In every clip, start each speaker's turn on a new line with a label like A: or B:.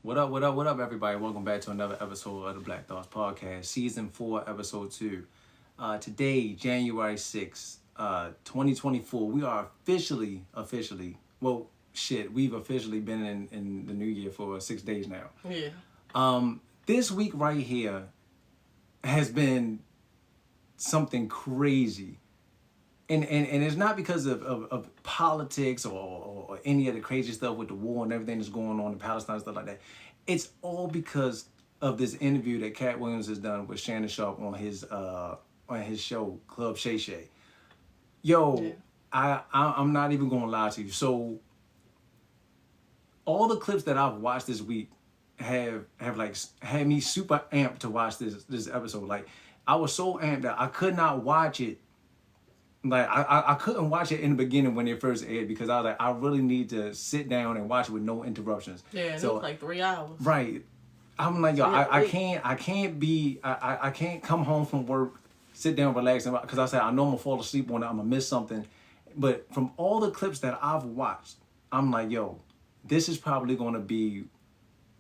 A: What up, what up, what up, everybody? Welcome back to another episode of the Black Thoughts Podcast, Season 4, Episode 2. Today, January 6th, 2024, we are officially, we've officially been in the new year for 6 days now.
B: Yeah.
A: This week right here has been something crazy. And it's not because of politics or any of the crazy stuff with the war and everything that's going on in Palestine and stuff like that. It's all because of this interview that Katt Williams has done with Shannon Sharpe on his show Club Shay Shay. Yo, yeah. I'm not even gonna lie to you. So all the clips that I've watched this week have like had me super amped to watch this episode. Like I was so amped that I could not watch it. Like I couldn't watch it in the beginning when it first aired because I was like, I really need to sit down and watch it with no interruptions.
B: Yeah, so, it was like 3 hours.
A: Right. I'm like, yo, I can't come home from work, sit down, relax, because I said I know I'm gonna fall asleep on it, I'm gonna miss something. But from all the clips that I've watched, I'm like, yo, this is probably gonna be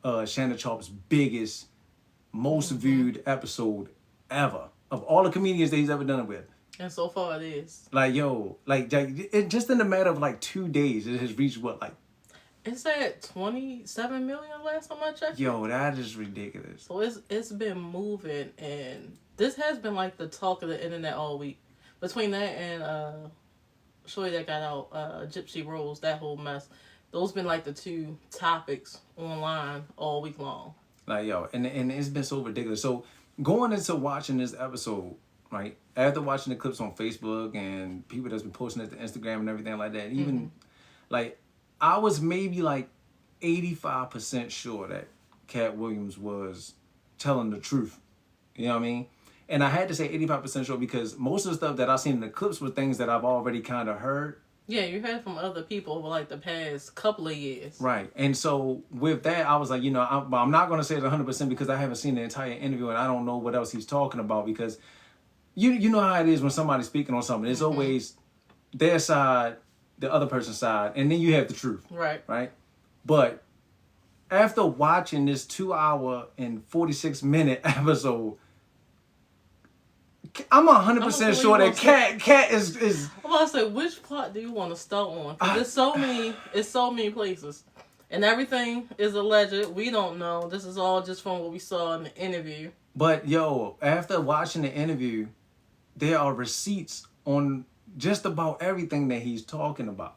A: Shannon Sharpe's biggest, most viewed episode ever of all the comedians that he's ever done it with.
B: And so far it is.
A: Like, yo, it just in a matter of like 2 days, it has reached what, like?
B: It's at 27 million last time I checked.
A: Yo, that is ridiculous.
B: So it's been moving, and this has been like the talk of the internet all week. Between that and Shorty that got out, Gypsy Rose, that whole mess. Those been like the two topics online all week long.
A: Like, yo, and it's been so ridiculous. So going into watching this episode, right, after watching the clips on Facebook and people that's been posting it to Instagram and everything like that, even like I was maybe like 85% sure that Katt Williams was telling the truth. You know what I mean? And I had to say 85% sure because most of the stuff that I seen in the clips were things that I've already kind of heard.
B: Yeah, you heard from other people over like the past couple of years.
A: Right. And so with that, I was like, you know, I'm not going to say it 100% because I haven't seen the entire interview and I don't know what else he's talking about because you know how it is when somebody's speaking on something. It's always their side, the other person's side, and then you have the truth.
B: Right.
A: Right? But after watching this 2 hour and 46-minute episode, I'm 100% sure that Katt is.
B: I'm about to say, which part do you want to start on? Because it's so many places. And everything is alleged. We don't know. This is all just from what we saw in the interview.
A: But, yo, after watching the interview, there are receipts on just about everything that he's talking about.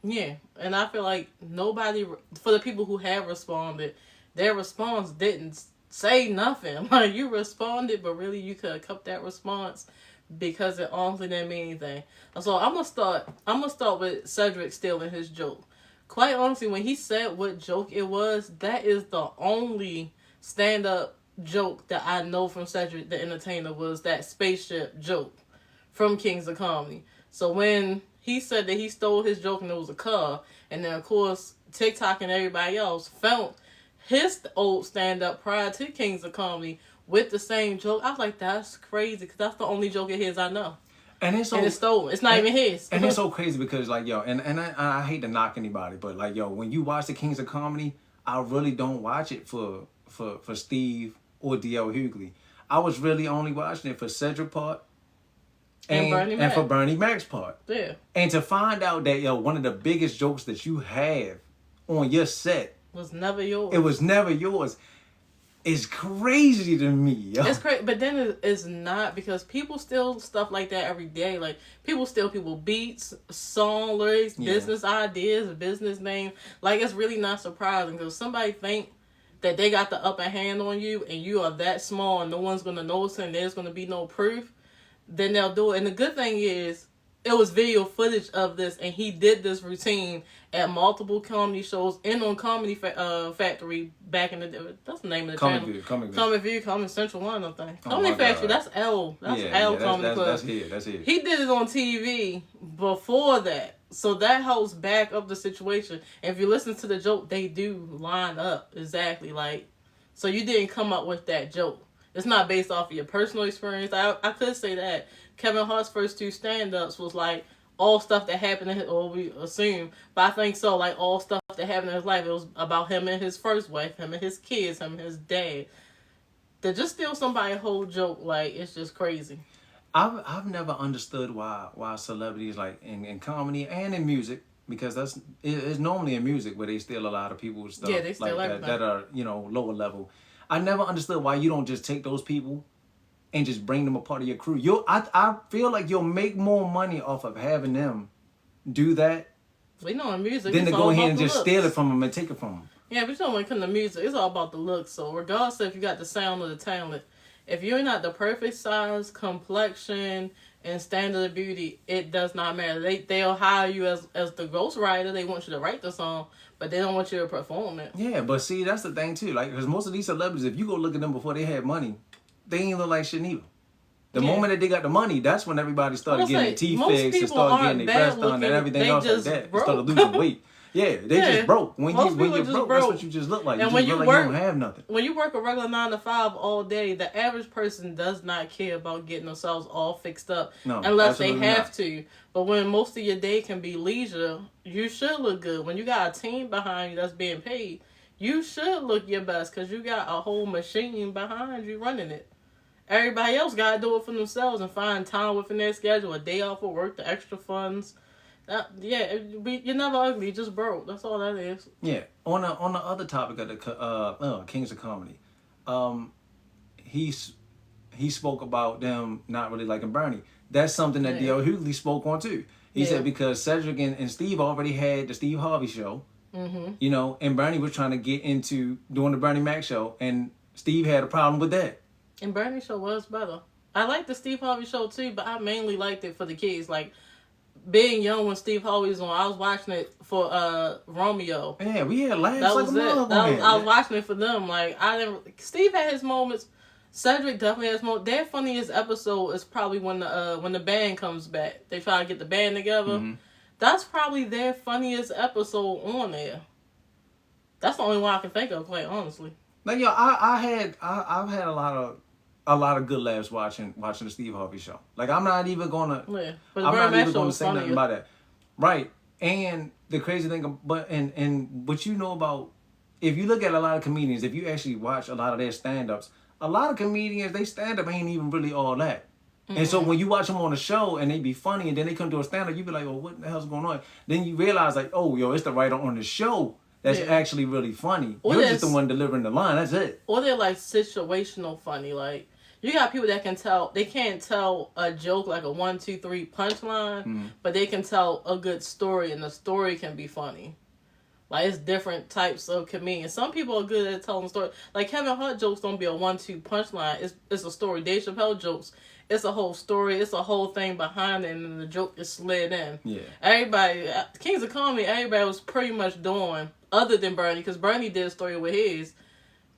B: Yeah, and I feel like nobody, for the people who have responded, their response didn't say nothing. Like, you responded, but really you could have kept that response because it honestly didn't mean anything. So I'm gonna start with Cedric stealing his joke. Quite honestly, when he said what joke it was, that is the only stand-up joke that I know from Cedric the Entertainer was that spaceship joke from Kings of Comedy. So when he said that he stole his joke and it was a car, and then of course TikTok and everybody else found his old stand-up prior to Kings of Comedy with the same joke, I was like, that's crazy because that's the only joke of his I know. And it's stolen. It's not even his.
A: And it's so crazy because, like, yo, and I hate to knock anybody, but, like, yo, when you watch the Kings of Comedy, I really don't watch it for Steve or D.L. Hughley. I was really only watching it for Cedric part and for Bernie Mac's part.
B: Yeah.
A: And to find out that, yo, one of the biggest jokes that you have on your set
B: was never yours.
A: It was never yours. It's crazy to me, yo.
B: It's crazy, but then it's not because people steal stuff like that every day. Like, people steal people beats, song lyrics, business ideas, business name. Like, it's really not surprising because somebody think that they got the upper hand on you and you are that small and no one's going to notice and there's going to be no proof, then they'll do it. And the good thing is, it was video footage of this, and he did this routine at multiple comedy shows and on Comedy Factory back in the day. That's the name of the channel. Comedy Central One, I think. Comedy Factory, God. That's L. That's L Comedy Club. That's it. He did it on TV before that. So that helps back up the situation. And if you listen to the joke, they do line up exactly. Like, so you didn't come up with that joke. It's not based off of your personal experience. I could say that. Kevin Hart's first 2 stand-ups was like all stuff that happened, or we assume, but I think so, like all stuff that that happened in his life. It was about him and his first wife, him and his kids, him and his dad. To just steal somebody's whole joke, like, it's just crazy.
A: I've never understood why celebrities, like in comedy and in music, because it's normally in music where they steal a lot of people's stuff.
B: Yeah, they steal
A: like
B: everything.
A: that are, lower level. I never understood why you don't just take those people and just bring them a part of your crew. I feel like you'll make more money off of having them do that
B: We know in music,
A: than
B: it's
A: to
B: all
A: go ahead
B: about
A: and
B: the
A: just
B: looks.
A: steal it from them and take it from them.
B: Yeah, but you know when it comes to music, it's all about the looks. So regardless if you got the sound or the talent, if you're not the perfect size, complexion, and standard of beauty, it does not matter. They'll hire you as the ghostwriter. They want you to write the song, but they don't want you to perform it.
A: Yeah, but see, that's the thing too. Like, because most of these celebrities, if you go look at them before they had money, they ain't look like shit neither. The moment that they got the money, that's when everybody started getting their teeth fixed and started getting their breasts done and everything else like that. They started losing weight. Yeah, they just broke. When you're broke, that's what you just look like.
B: And
A: you
B: when
A: just
B: you
A: look
B: work,
A: like you don't have nothing.
B: When you work a regular 9 to 5 all day, the average person does not care about getting themselves all fixed up unless they have to. But when most of your day can be leisure, you should look good. When you got a team behind you that's being paid, you should look your best because you got a whole machine behind you running it. Everybody else got to do it for themselves and find time within their schedule, a day off of work, the extra funds. You're never ugly, you're just broke. That's all that is.
A: Yeah. On the other topic of the Kings of Comedy, he spoke about them not really liking Bernie. That's something that D.L. Hughley spoke on too. He said because Cedric and Steve already had the Steve Harvey show, and Bernie was trying to get into doing the Bernie Mac show, and Steve had a problem with that.
B: And Bernie show was better. I liked the Steve Harvey show too, but I mainly liked it for the kids. Like, being young when Steve Harvey was on, I was watching it for Romeo.
A: Yeah, we had laughs
B: that
A: like
B: was
A: a motherfucker.
B: I was watching it for them. Like, Steve had his moments. Cedric definitely has moments. Their funniest episode is probably when the band comes back. They try to get the band together. Mm-hmm. That's probably their funniest episode on there. That's the only one I can think of, quite honestly.
A: Like, yo, I've had a lot of good laughs watching the Steve Harvey show. Like, I'm not even gonna say nothing about that. Right. And the crazy thing, and what you know about, if you look at a lot of comedians, if you actually watch a lot of their stand-ups, a lot of comedians, they stand-up ain't even really all that. Mm-hmm. And so when you watch them on a show and they be funny and then they come to a stand-up, you be like, well, what the hell's going on? Then you realize, like, oh, yo, it's the writer on the show that's actually really funny. Or you're just the one delivering the line. That's it.
B: Or they're like situational funny. Like, you got people that they can't tell a joke like a 1, 2, 3 punchline, but they can tell a good story, and the story can be funny. Like, it's different types of comedians. Some people are good at telling stories. Like, Kevin Hart jokes don't be a 1, 2 punchline. It's a story. Dave Chappelle jokes, it's a whole story. It's a whole thing behind it, and then the joke is slid in.
A: Yeah.
B: Everybody, Kings of Comedy, everybody was pretty much doing, other than Bernie, because Bernie did a story with his,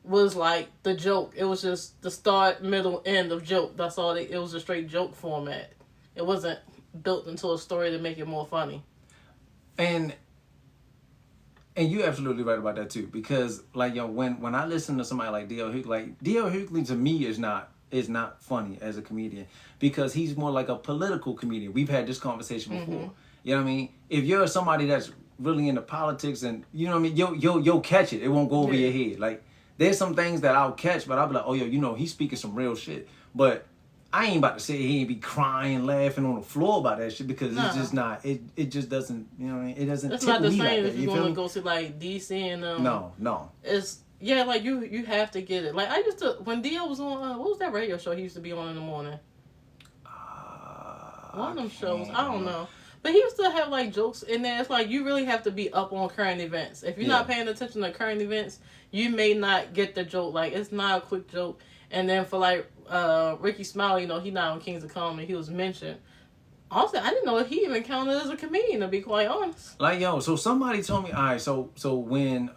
B: was like the joke. It was just the start, middle, end of joke. That's all. It was a straight joke format. It wasn't built into a story to make it more funny.
A: And you're absolutely right about that too, because like, yo, when I listen to somebody like D.L. Hughley, like D.L. Hughley to me is not funny as a comedian, because he's more like a political comedian. We've had this conversation before. Mm-hmm. You know what I mean? If you're somebody that's really into politics and you know what I mean, you'll catch it. It won't go over your head. Like, there's some things that I'll catch, but I'll be like, oh, yo, he's speaking some real shit. But I ain't about to say he ain't be crying, laughing on the floor about that shit, because it's just not. It just doesn't. You know what I mean? It doesn't.
B: It's not the same
A: like
B: if you're going to go see like DC and
A: No.
B: It's like you have to get it. Like, I used to, when Dio was on what was that radio show he used to be on in the morning? One of them shows. I don't know. But he used to have like jokes in there. It's like you really have to be up on current events. If you're not paying attention to current events, you may not get the joke. Like, it's not a quick joke. And then for like Ricky Smiley, he's not on Kings of Comedy. He was mentioned. Also, I didn't know if he even counted as a comedian, to be quite honest.
A: Like, yo, so somebody told me, all right, so when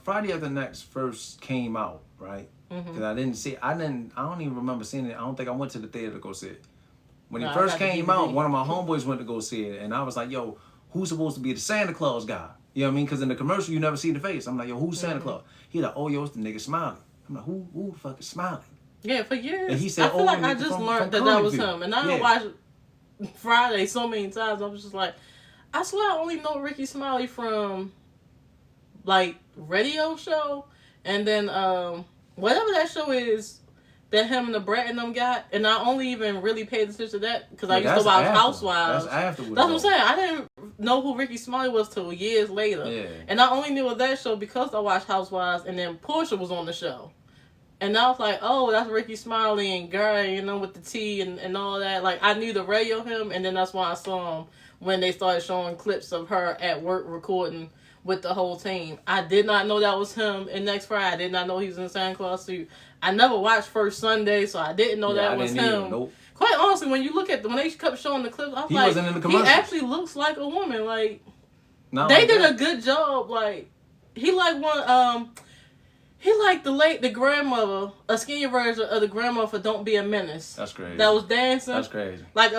A: Friday After Next first came out, right? Because I don't even remember seeing it. I don't think I went to the theater to go see it. When it first came out, one of my homeboys went to go see it, and I was like, yo, who's supposed to be the Santa Claus guy? You know what I mean? Because in the commercial, you never see the face. I'm like, yo, who's Santa Claus? He's like, oh, yo, it's the nigga Smiley. I'm like, who the fuck is Smiley?
B: Yeah, for years.
A: And he said,
B: I feel like I just learned that was him. And I watched Friday so many times. I was just like, I swear I only know Ricky Smiley from like radio show, and then whatever that show is that him and the Brett and them got, and I only even really paid attention to that because I used to watch Housewives.
A: That's afterwards.
B: That's what I'm saying. I didn't know who Ricky Smiley was till years later.
A: Yeah.
B: And I only knew of that show because I watched Housewives, and then Portia was on the show. And I was like, oh, that's Ricky Smiley and Gary, with the T and all that. Like, I knew the radio him, and then that's why I saw him when they started showing clips of her at work recording with the whole team. I did not know that was him in Next Friday. I did not know he was in Santa Claus suit. I never watched First Sunday, so I didn't know that was him.
A: Nope.
B: Quite honestly, when you look at when they kept showing the clips, I was like,
A: wasn't in the
B: he
A: commercials.
B: actually looks like a woman. Like,
A: Not
B: they
A: like
B: did
A: that.
B: a good job. Like, he like the grandmother, a skinny version of the grandmother for Don't Be a Menace.
A: That's crazy.
B: That was dancing.
A: That's crazy.
B: Like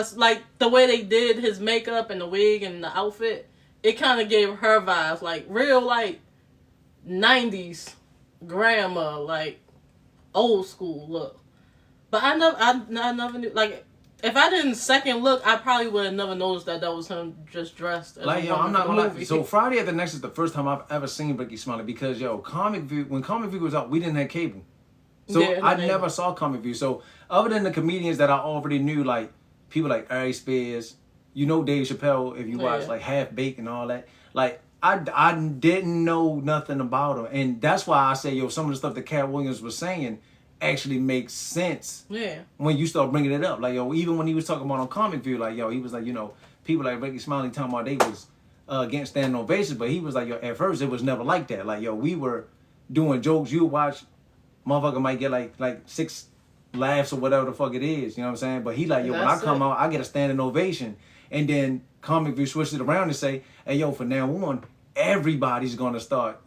B: the way they did his makeup and the wig and the outfit, it kind of gave her vibes, like real like 90s grandma, like old school look. But I never knew, like, if I didn't second look, I probably would have never noticed that was him just dressed as
A: like,
B: a
A: yo,
B: woman
A: I'm not
B: for the
A: gonna lie.
B: movie.
A: So Friday at the Next is the first time I've ever seen Ricky Smiley because, yo, when Comic View was out, we didn't have cable. So
B: Yeah,
A: I never saw Comic View. So other than the comedians that I already knew, like people like Ari Spears, Dave Chappelle, if you watch like Half Baked and all that, like I didn't know nothing about him. And that's why I say, yo, some of the stuff that Katt Williams was saying actually makes sense.
B: Yeah.
A: When you start bringing it up, like, yo, even when he was talking about on Comic View, like, yo, he was like, people like Ricky Smiley talking about they was against standing ovations, but he was like, yo, at first it was never like that. Like, yo, we were doing jokes. You watch, motherfucker might get like 6 laughs or whatever the fuck it is. You know what I'm saying? But he like, yo, when I come out, I get a standing ovation. And then Comic View switched it around and say, hey, yo, from now on, everybody's gonna start,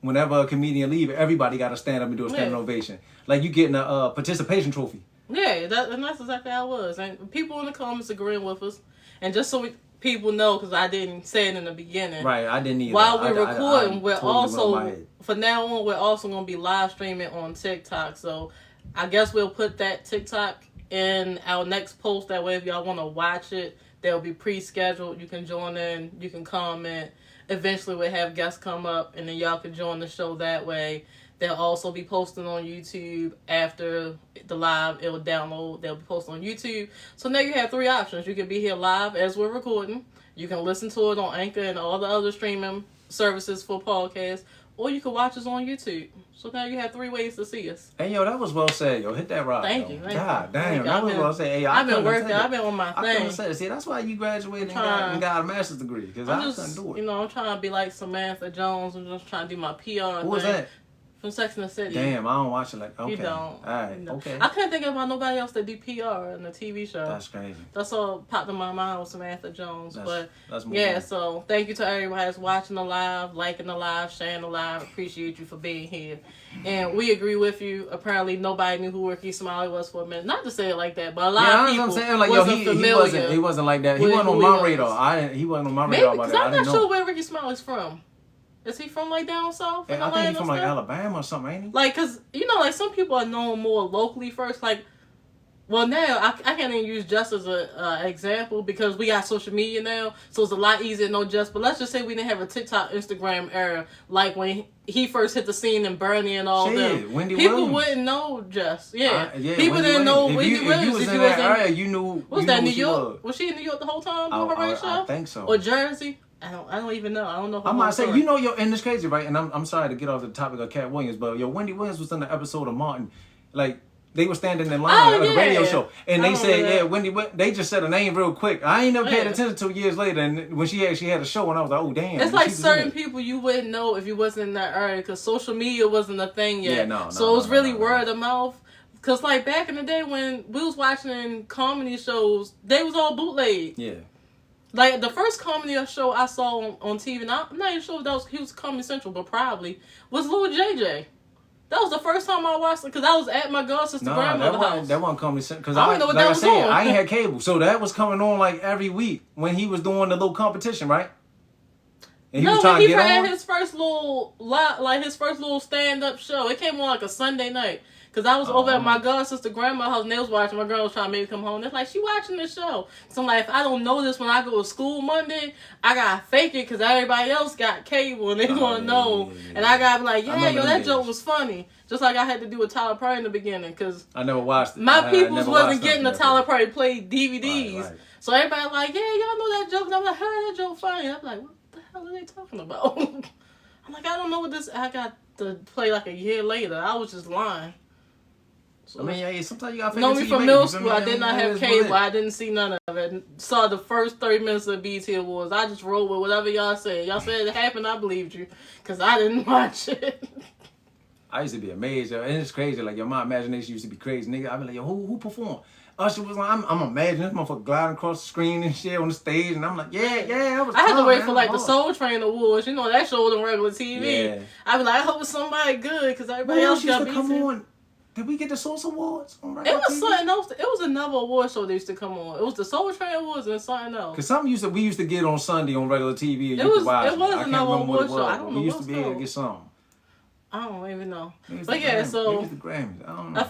A: whenever a comedian leave, everybody got to stand up and do a standing ovation. Like you getting a participation trophy.
B: Yeah, and that's exactly how it was. And people in the comments agreeing with us. And just so people know, because I didn't say it in the beginning.
A: Right, I didn't either.
B: While we're recording, we're
A: totally
B: also, from now on, we're also going to be live streaming on TikTok. So I guess we'll put that TikTok in our next post. That way, if y'all want to watch it, they'll be pre-scheduled. You can join in, you can comment. Eventually, we'll have guests come up, and then y'all can join the show that way. They'll also be posting on YouTube after the live. It'll download. They'll be posted on YouTube. So now you have 3 options. You can be here live as we're recording. You can listen to it on Anchor and all the other streaming services for podcasts. Or you can watch us on YouTube. So now you have 3 ways to see us.
A: Hey, yo, that was well said, yo. Hit that rock.
B: Thank
A: yo.
B: you.
A: God damn, that was well said. Hey,
B: I've been working. I've been on my thing.
A: I couldn't say it. See, that's why you graduated and got a master's degree. Because I couldn't do it.
B: I'm trying to be like Samantha Jones. I'm just trying to do my PR
A: Who was that?
B: From Sex and the City.
A: Damn, I don't watch it like, okay.
B: You don't.
A: All right, okay.
B: I couldn't think about nobody else that do PR in the TV show.
A: That's crazy.
B: That's all popped in my mind was Samantha Jones.
A: That's
B: yeah, so thank you to everybody that's watching the live, liking the live, sharing the live. Appreciate you for being here. And we agree with you. Apparently nobody knew who Ricky Smiley was for a minute. Not to say it like that, but a lot of people wasn't familiar.
A: He wasn't like that. He wasn't on my radar. He wasn't on my radar about that.
B: I'm not sure where Ricky Smiley's from. Is he from like down south?
A: I think he's from like Alabama or something, ain't he?
B: Like, cause like some people are known more locally first. Like, well now I can't even use Just as a example because we got social media now, so it's a lot easier to know Just. But let's just say we didn't have a TikTok, Instagram era like when he first hit the scene and Bernie and all that. People wouldn't know Just. Yeah, people didn't know Wendy Williams.
A: If you was in that area, you knew.
B: Was that New York? Was she in New York the whole time doing her radio show?
A: I think so.
B: Or Jersey? I don't even know. I don't know.
A: I might say, and it's crazy, right? And I'm sorry to get off the topic of Katt Williams, but Wendy Williams was in the episode of Martin, like they were standing in line on the radio show, and they said, Wendy. They just said her name real quick. I ain't never paid attention to years later, and when she actually had a show, and I was like, oh damn.
B: It's like certain people you wouldn't know if you wasn't in that area because social media wasn't a thing yet.
A: Yeah,
B: so it was really word of mouth. Cause like back in the day when we was watching comedy shows, they was all bootleg.
A: Yeah.
B: Like, the first comedy show I saw on TV, and I'm not even sure if he was Comedy Central, but probably, was Lil JJ. That was the first time I watched it, because I was at my god sister's grandmother's house.
A: That wasn't Comedy Central. Because
B: I didn't know what that was on.
A: I ain't had cable, so that was coming on, like, every week when he was doing the little competition, right? And he
B: no,
A: was trying
B: when he
A: to get
B: had
A: on?
B: his first little stand-up show, it came on like a Sunday night. Because I was over at my god sister grandma's house and they was watching. My girl was trying to make me come home. They're like, she watching the show. So I'm like, if I don't know this when I go to school Monday, I got to fake it because everybody else got cable and they going to know. Yeah. And I got to be like, yeah, yo, that joke was funny. Just like I had to do with Tyler Perry in the beginning. Because
A: I never watched it.
B: My peoples wasn't getting the Tyler Perry played DVDs. Right. So everybody like, yeah, y'all know that joke. And I'm like, how that joke funny? I'm like, what the hell are they talking about? I'm like, I don't know what this. I got to play like a year later. I was just lying.
A: So, I mean, yeah, sometimes you gotta
B: know me from middle school. I did not have cable. I didn't see none of it. Saw the first 30 minutes of BET Awards. I just rolled with whatever y'all said. Y'all said it happened. I believed you because I didn't watch it.
A: I used to be amazed, and it's crazy. Like, my imagination used to be crazy, nigga. I'd be like, yo, who performed? Usher was like, I'm imagining this motherfucker gliding across the screen and shit on the stage, and I'm like, yeah, that was.
B: I had to wait for like the Soul Train Awards. You know that show was on regular TV. Yeah. I'd be like, I hope it's somebody good because everybody else got BET. Come on.
A: Did we get the Source Awards on
B: regular TV? Something else. It was another award show that used to come on. It was the Soul Train Awards and something else.
A: Because something we used to get on Sunday on regular TV. It was
B: another award show. I don't know.
A: We used to be able to get something.
B: I don't even know. But yeah, so
A: maybe the Grammys. I don't know.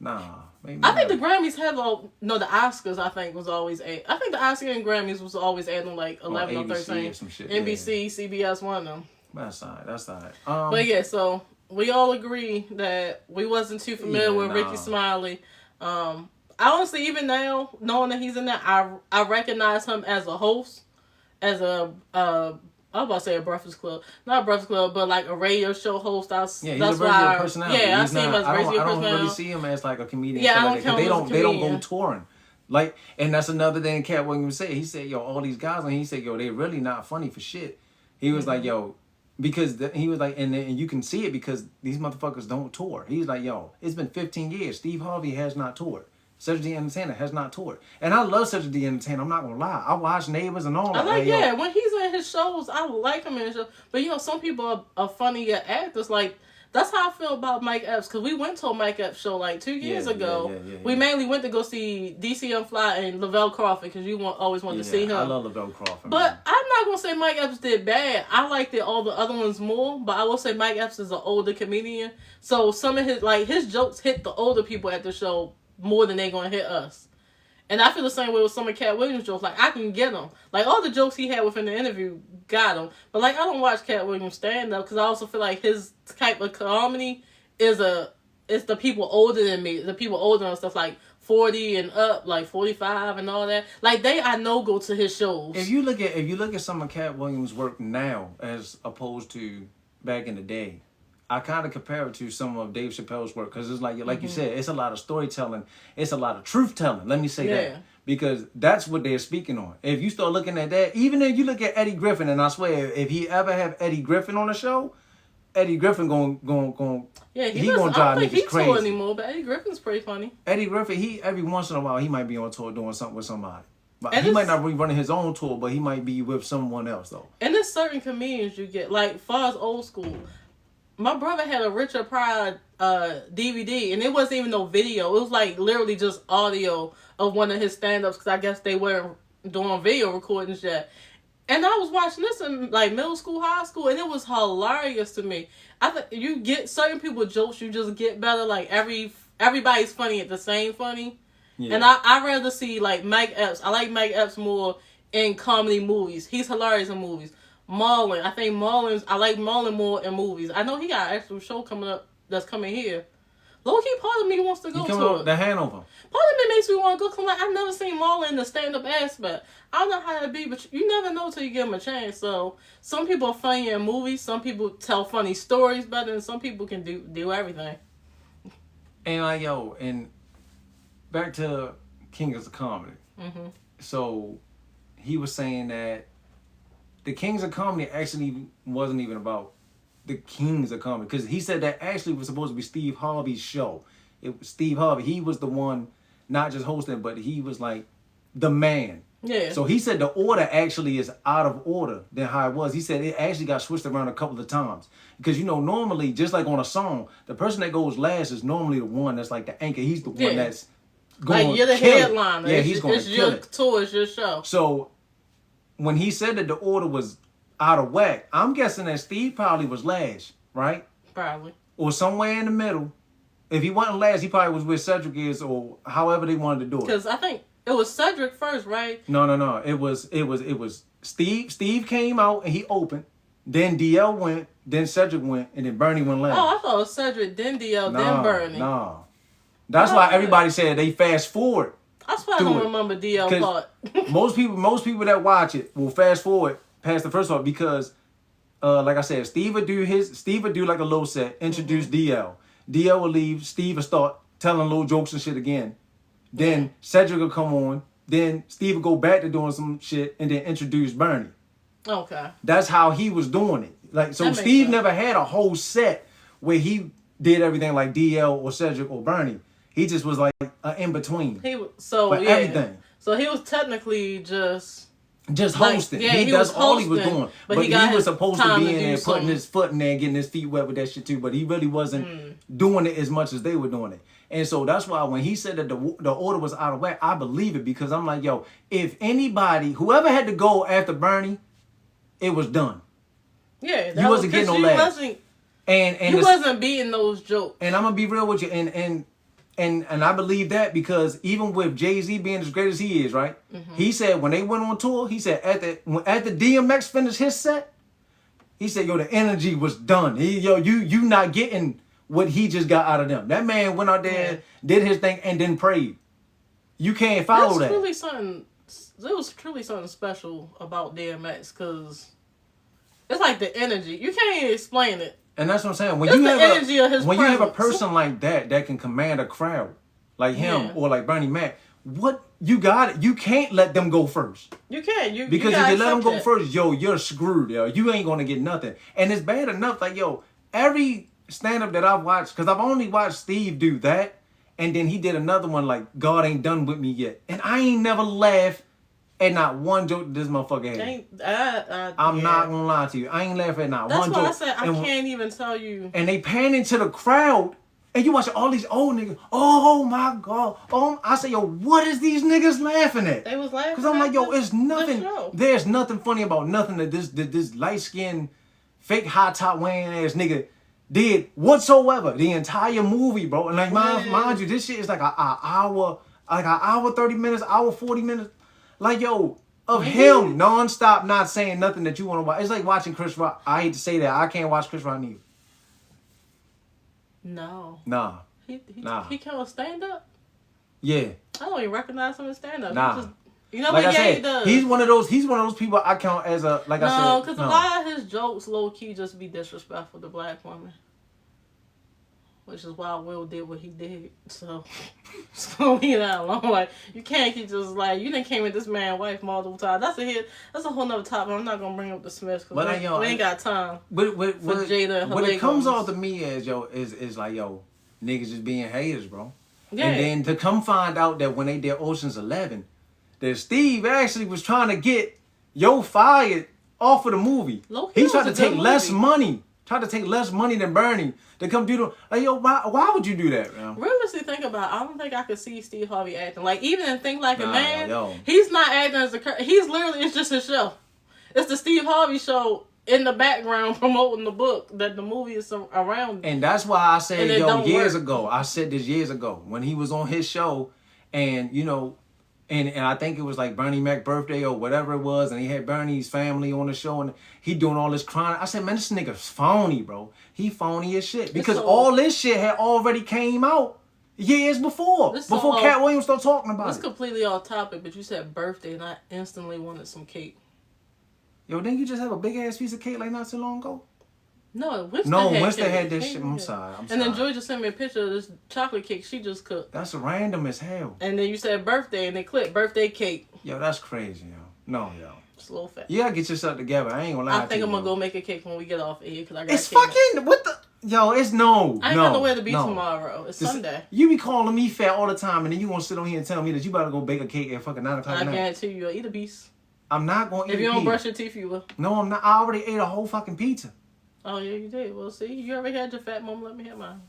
A: Nah. Maybe
B: I think the Grammys have the Oscars. I think was always I think the Oscars and Grammys was always on like 11 or 13. Or some shit, NBC, CBS, one of them.
A: That's all right.
B: But yeah, so we all agree that we wasn't too familiar with Ricky Smiley. I honestly, even now, knowing that he's in there, I recognize him as a host, as I was about to say a Breakfast Club. Not a Breakfast Club, but like a radio show host. He's a radio personality. Yeah, I see him as a radio personality. I don't really see him as like a comedian. Yeah, I don't count him as a comedian. They don't go touring. Like, and that's another thing Katt Williams said. He said, yo, all these guys, and he said, yo, they really not funny for shit. He was like, yo, because he was like, and you can see it because these motherfuckers don't tour. He's like, yo, it's been 15 years. Steve Harvey has not toured. Cedric the Entertainer has not toured. And I love Cedric the Entertainer. I'm not going to lie. I watch Neighbors and all that. When he's in his shows, I like him in his shows. But, some people are funnier actors. Like, that's how I feel about Mike Epps. Because we went to a Mike Epps show like 2 years ago. We mainly went to go see DCM Fly and Lavelle Crawford because you always wanted to see him.
A: I love Lavelle Crawford.
B: But I'm not going to say Mike Epps did bad. I liked all the other ones more. But I will say Mike Epps is an older comedian. So some of his jokes hit the older people at the show more than they gonna hit us. And I feel the same way with some of Katt Williams jokes. Like, I can get them. Like, all the jokes he had within the interview got them. But, like, I don't watch Katt Williams stand-up because I also feel like his type of comedy is the people older than me. The people older and stuff like 40 and up, like 45 and all that. Like, I know go to his shows.
A: If you look at some of Katt Williams' work now as opposed to back in the day, I kind of compare it to some of Dave Chappelle's work because it's like you said, it's a lot of storytelling. It's a lot of truth-telling. Let me say that. Because that's what they're speaking on. If you start looking at that, even if you look at Eddie Griffin, and I swear, if he ever have Eddie Griffin on the show, Eddie Griffin going he gonna drive niggas crazy. Tour
B: anymore, but Eddie Griffin's pretty funny.
A: Eddie Griffin, every once in a while, he might be on tour doing something with somebody. But he might not be running his own tour, but he might be with someone else, though.
B: And there's certain comedians you get, like, far as old school. My brother had a Richard Pryor DVD, and it wasn't even no video. It was like literally just audio of one of his stand-ups because I guess they weren't doing video recordings yet. And I was watching this in like middle school, high school, and it was hilarious to me. I think you get certain people jokes, you just get better. Like everybody's funny at the same funny. Yeah. And I rather see like Mike Epps. I like Mike Epps more in comedy movies. He's hilarious in movies. Marlon, I like Marlon more in movies. I know he got an actual show coming up that's coming here. Low-key, part of me wants to go to it.
A: The Hanover.
B: Part of me makes me want to go. Cause like, I've never seen Marlon in the stand-up aspect. I don't know how to be, but you never know till you give him a chance. So, some people are funny in movies. Some people tell funny stories better, and some people can do everything.
A: And and back to Kings of Comedy. Mm-hmm. So, he was saying that the Kings of Comedy actually wasn't even about the Kings of Comedy. Because he said that actually was supposed to be Steve Harvey's show. It was Steve Harvey. He was the one not just hosting, but he was like the man. Yeah. So he said the order actually is out of order than how it was. He said it actually got switched around a couple of times. Because, normally, just like on a song, the person that goes last is normally the one that's like the anchor. He's the one that's going
B: like, you're the headliner.
A: Yeah, he's going to kill it.
B: It's your tour, it's your show.
A: So when he said that the order was out of whack. I'm guessing that Steve probably was last, right?
B: Probably.
A: Or somewhere in the middle. If he wasn't last, he probably was where Cedric is, or however they wanted to do it.
B: Because I think it was Cedric first, right?
A: No. It was Steve. Steve came out and he opened. Then DL went. Then Cedric went, and then Bernie went last.
B: Oh, I thought it was Cedric, then DL, then Bernie.
A: No. That's why everybody said they fast forward.
B: That's why I don't remember DL part.
A: most people that watch it will fast forward past the first part because, like I said, Steve would do like a low set, introduce DL. DL will leave. Steve will start telling little jokes and shit again. Then Cedric will come on. Then Steve will go back to doing some shit and then introduce Bernie.
B: Okay.
A: That's how he was doing it. Like, so Steve never had a whole set where he did everything like DL or Cedric or Bernie. He just was like in between. Everything.
B: So he was technically just
A: hosting. That's all he was doing. But he was supposed to be in there, putting his foot in there, and getting his feet wet with that shit too. But he really wasn't doing it as much as they were doing it. And so that's why when he said that the order was out of whack, I believe it because I'm like, yo, if anybody, whoever had to go after Bernie, it was done.
B: Yeah,
A: you wasn't getting no laughs. And
B: you wasn't beating those jokes.
A: And I'm gonna be real with you, and I believe that because even with Jay-Z being as great as he is, right? Mm-hmm. He said when they went on tour, he said at the DMX finished his set, he said, yo, the energy was done. You not getting what he just got out of them. That man went out there, did his thing, and then prayed. You can't follow that.
B: There was truly something special about DMX because it's like the energy. You can't even explain it.
A: And that's what I'm saying. When
B: it's
A: you
B: have
A: a person like that can command a crowd, like him or like Bernie Mac, what you got it. You can't let them go first.
B: You can't.
A: Because if you let them go first, yo, you're screwed. Yo, you ain't gonna get nothing. And it's bad enough. Like yo, every stand up that I've watched, because I've only watched Steve do that, and then he did another one like God Ain't Done With Me Yet, and I ain't never laughed at not one joke that this motherfucker had. I'm not gonna lie to you. I ain't laughing at not one joke.
B: That's why I said I can't even tell you.
A: And they pan into the crowd, and you watch all these old niggas. Oh my God. I say, yo, what is these niggas laughing at?
B: They was laughing.
A: Because I'm like, yo, it's nothing. There's nothing funny about nothing that this light skinned, fake high top wearing ass nigga did whatsoever. The entire movie, bro. And like mind you, this shit is like an hour, 30 minutes, hour 40 minutes. Like, yo, of him nonstop not saying nothing that you want to watch. It's like watching Chris Rock. I hate to say that. I can't watch Chris Rock neither.
B: No.
A: Nah.
B: He can't stand up?
A: Yeah.
B: I don't even recognize him as stand up.
A: Nah.
B: You know
A: like
B: what?
A: He
B: does.
A: He's one of those people I count as a I said.
B: No, because a lot of his jokes low key just be disrespectful to black women. Which is why Will did what he did. So leave that alone. Like, you can't keep just like, you done came with this man's wife multiple times. That's a whole nother topic. I'm not going to bring up the Smiths because we ain't got time for Jada and her
A: What it
B: Legos.
A: comes off to me as, yo, is like, yo, niggas just being haters, bro.
B: Yeah.
A: And then to come find out that when they did Ocean's 11, that Steve actually was trying to get Yo fired off of the movie. He tried to take less money. Tried to take less money than Bernie to come do the. Like, yo, why would you do that, man?
B: Realistically, think about it. I don't think I could see Steve Harvey acting. Like, even in Think Like a Man, he's not acting as he's literally, it's just his show. It's the Steve Harvey show in the background promoting the book that the movie is around.
A: And that's why I said, years ago, I said this years ago, when he was on his show, and, you know, and I think it was like Bernie Mac's birthday or whatever it was, and he had Bernie's family on the show, and he doing all this crying. I said, man, this nigga's phony, bro. He phony as shit. Because all this shit had already came out years before. Before Katt Williams started talking about it.
B: It's completely off topic, but you said birthday, and I instantly wanted some cake.
A: Yo, didn't you just have a big-ass piece of cake like not so long ago?
B: No, Winston
A: had this shit. I'm sorry.
B: And then Joy just sent me a picture of this chocolate cake she just cooked.
A: That's random as hell.
B: And then you said birthday, and they clicked birthday cake.
A: Yo, that's crazy, yo. No, yo.
B: It's a little fat.
A: You gotta get yourself together. I ain't gonna lie to you.
B: I think I'm gonna go make a cake when we get off air, because I got
A: It's fucking, what the? Yo, it's no.
B: I ain't got nowhere to be tomorrow. It's Sunday.
A: You be calling me fat all the time, and then you gonna sit on here and tell me that you about to go bake a cake at fucking 9 o'clock at night.
B: I guarantee you'll eat a piece.
A: I'm not gonna eat a piece.
B: If you don't brush your teeth, you will.
A: No, I'm not. I already ate a whole fucking pizza. Oh,
B: yeah, you did. Well, see, you already had your fat moment. Let me have mine.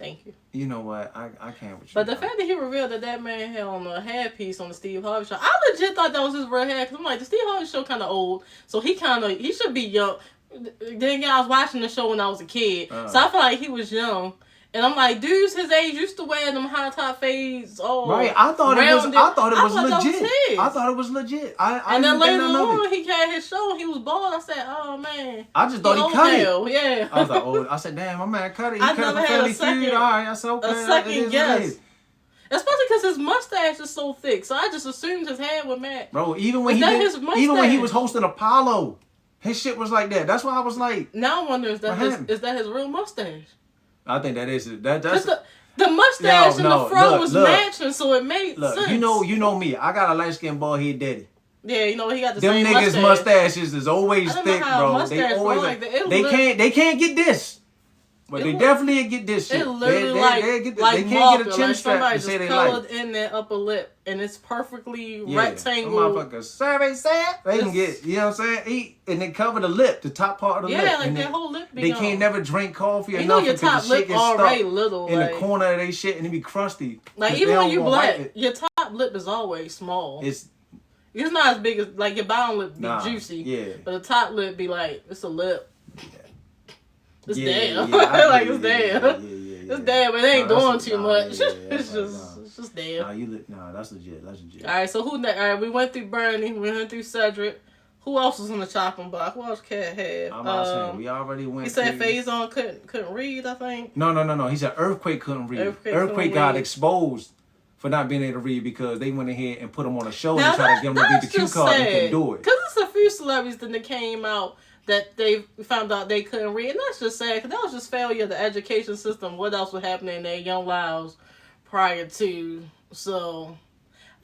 B: Thank you.
A: You know what? I can't with you.
B: But the fact that he revealed that man had on a hairpiece on the Steve Harvey show, I legit thought that was his real hair. Because I'm like, the Steve Harvey show kind of old. So he should be young. Then again, I was watching the show when I was a kid. So I feel like he was young. And I'm like, dudes his age used to wear them high top fades. Oh,
A: right. I thought it was legit. I thought it was legit.
B: And then later on, he had his show. He was bald. I said, oh man.
A: I just thought he cut it.
B: Yeah.
A: I was like, oh. I said, damn, my man cut it. He cut it for Family Feud. All right. I said, okay.
B: A second guess. Especially because his mustache is so thick. So I just assumed his hair would match.
A: Bro, even when he was hosting Apollo, his shit was like that. That's why I was like.
B: Now I wonder is that his real mustache?
A: I think that is it. That's
B: the mustache in the front was matching, so it made sense.
A: You know me. I got a light skinned bald head daddy.
B: Yeah, you know he got the
A: them
B: same
A: niggas mustaches is always thick, bro. They always they can't get this. But they definitely get this shit.
B: It literally
A: they can't get a chin strap to say they
B: colored in their upper lip, and it's perfectly rectangle.
A: Motherfuckers, survey said they can get, you know what I'm saying? And they cover the lip, the top part of the lip.
B: Yeah, like their whole lip.
A: They can't never drink coffee or
B: nothing.
A: Your
B: top lip already little
A: in the corner of their shit, and it be crusty.
B: Like even when you black, your top lip is always small. It's not as big as like your bottom lip be juicy. But the top lip be like it's a lip. It's damn. Like it's damn. It's damn, but it ain't doing too much. It's just damn.
A: That's legit. That's legit.
B: Alright, so who next? Alright, we went through Bernie, we went through Cedric. Who else was on the chopping block? Who else Katt had?
A: I'm not saying we already went.
B: He said Faison couldn't read, I think.
A: No. He said Earthquake couldn't read. Earthquake got exposed for not being able to read because they went ahead and put him on a show and tried to get him to read the cue card and couldn't do it.
B: Because there's a few celebrities that came out that they found out they couldn't read. And that's just sad, because that was just failure of the education system. What else was happening in their young lives prior to? So,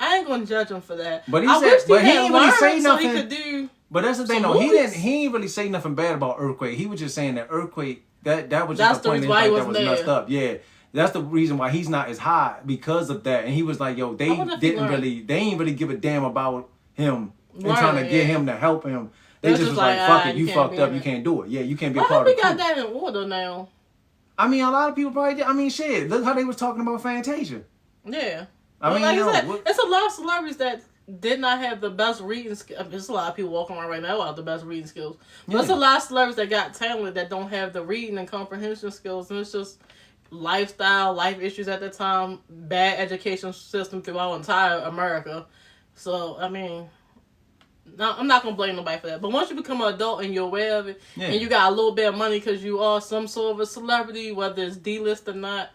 B: I ain't going to judge him for that.
A: But he didn't really say nothing.
B: So he could do
A: but that's the thing, though. He didn't really say nothing bad about Earthquake. He was just saying that Earthquake, that was just the point in that was messed up. Yeah. That's the reason why he's not as high, because of that. And he was like, yo, they ain't really give a damn about him and trying to get him to help him. They just was like, fuck it, you fucked up, you can't do it. Yeah, you can't be a part of it.
B: I hope we got that in order now.
A: I mean, a lot of people probably did. I mean, shit, look how they was talking about Fantasia.
B: Yeah.
A: I mean,
B: it's a lot of celebrities that did not have the best reading skills. I mean, there's a lot of people walking around right now without the best reading skills. But there's a lot of celebrities that got talent that don't have the reading and comprehension skills. And it's just life issues at the time, bad education system throughout entire America. So, I mean, no, I'm not going to blame nobody for that. But once you become an adult and you're aware of it, and you got a little bit of money because you are some sort of a celebrity, whether it's D-list or not,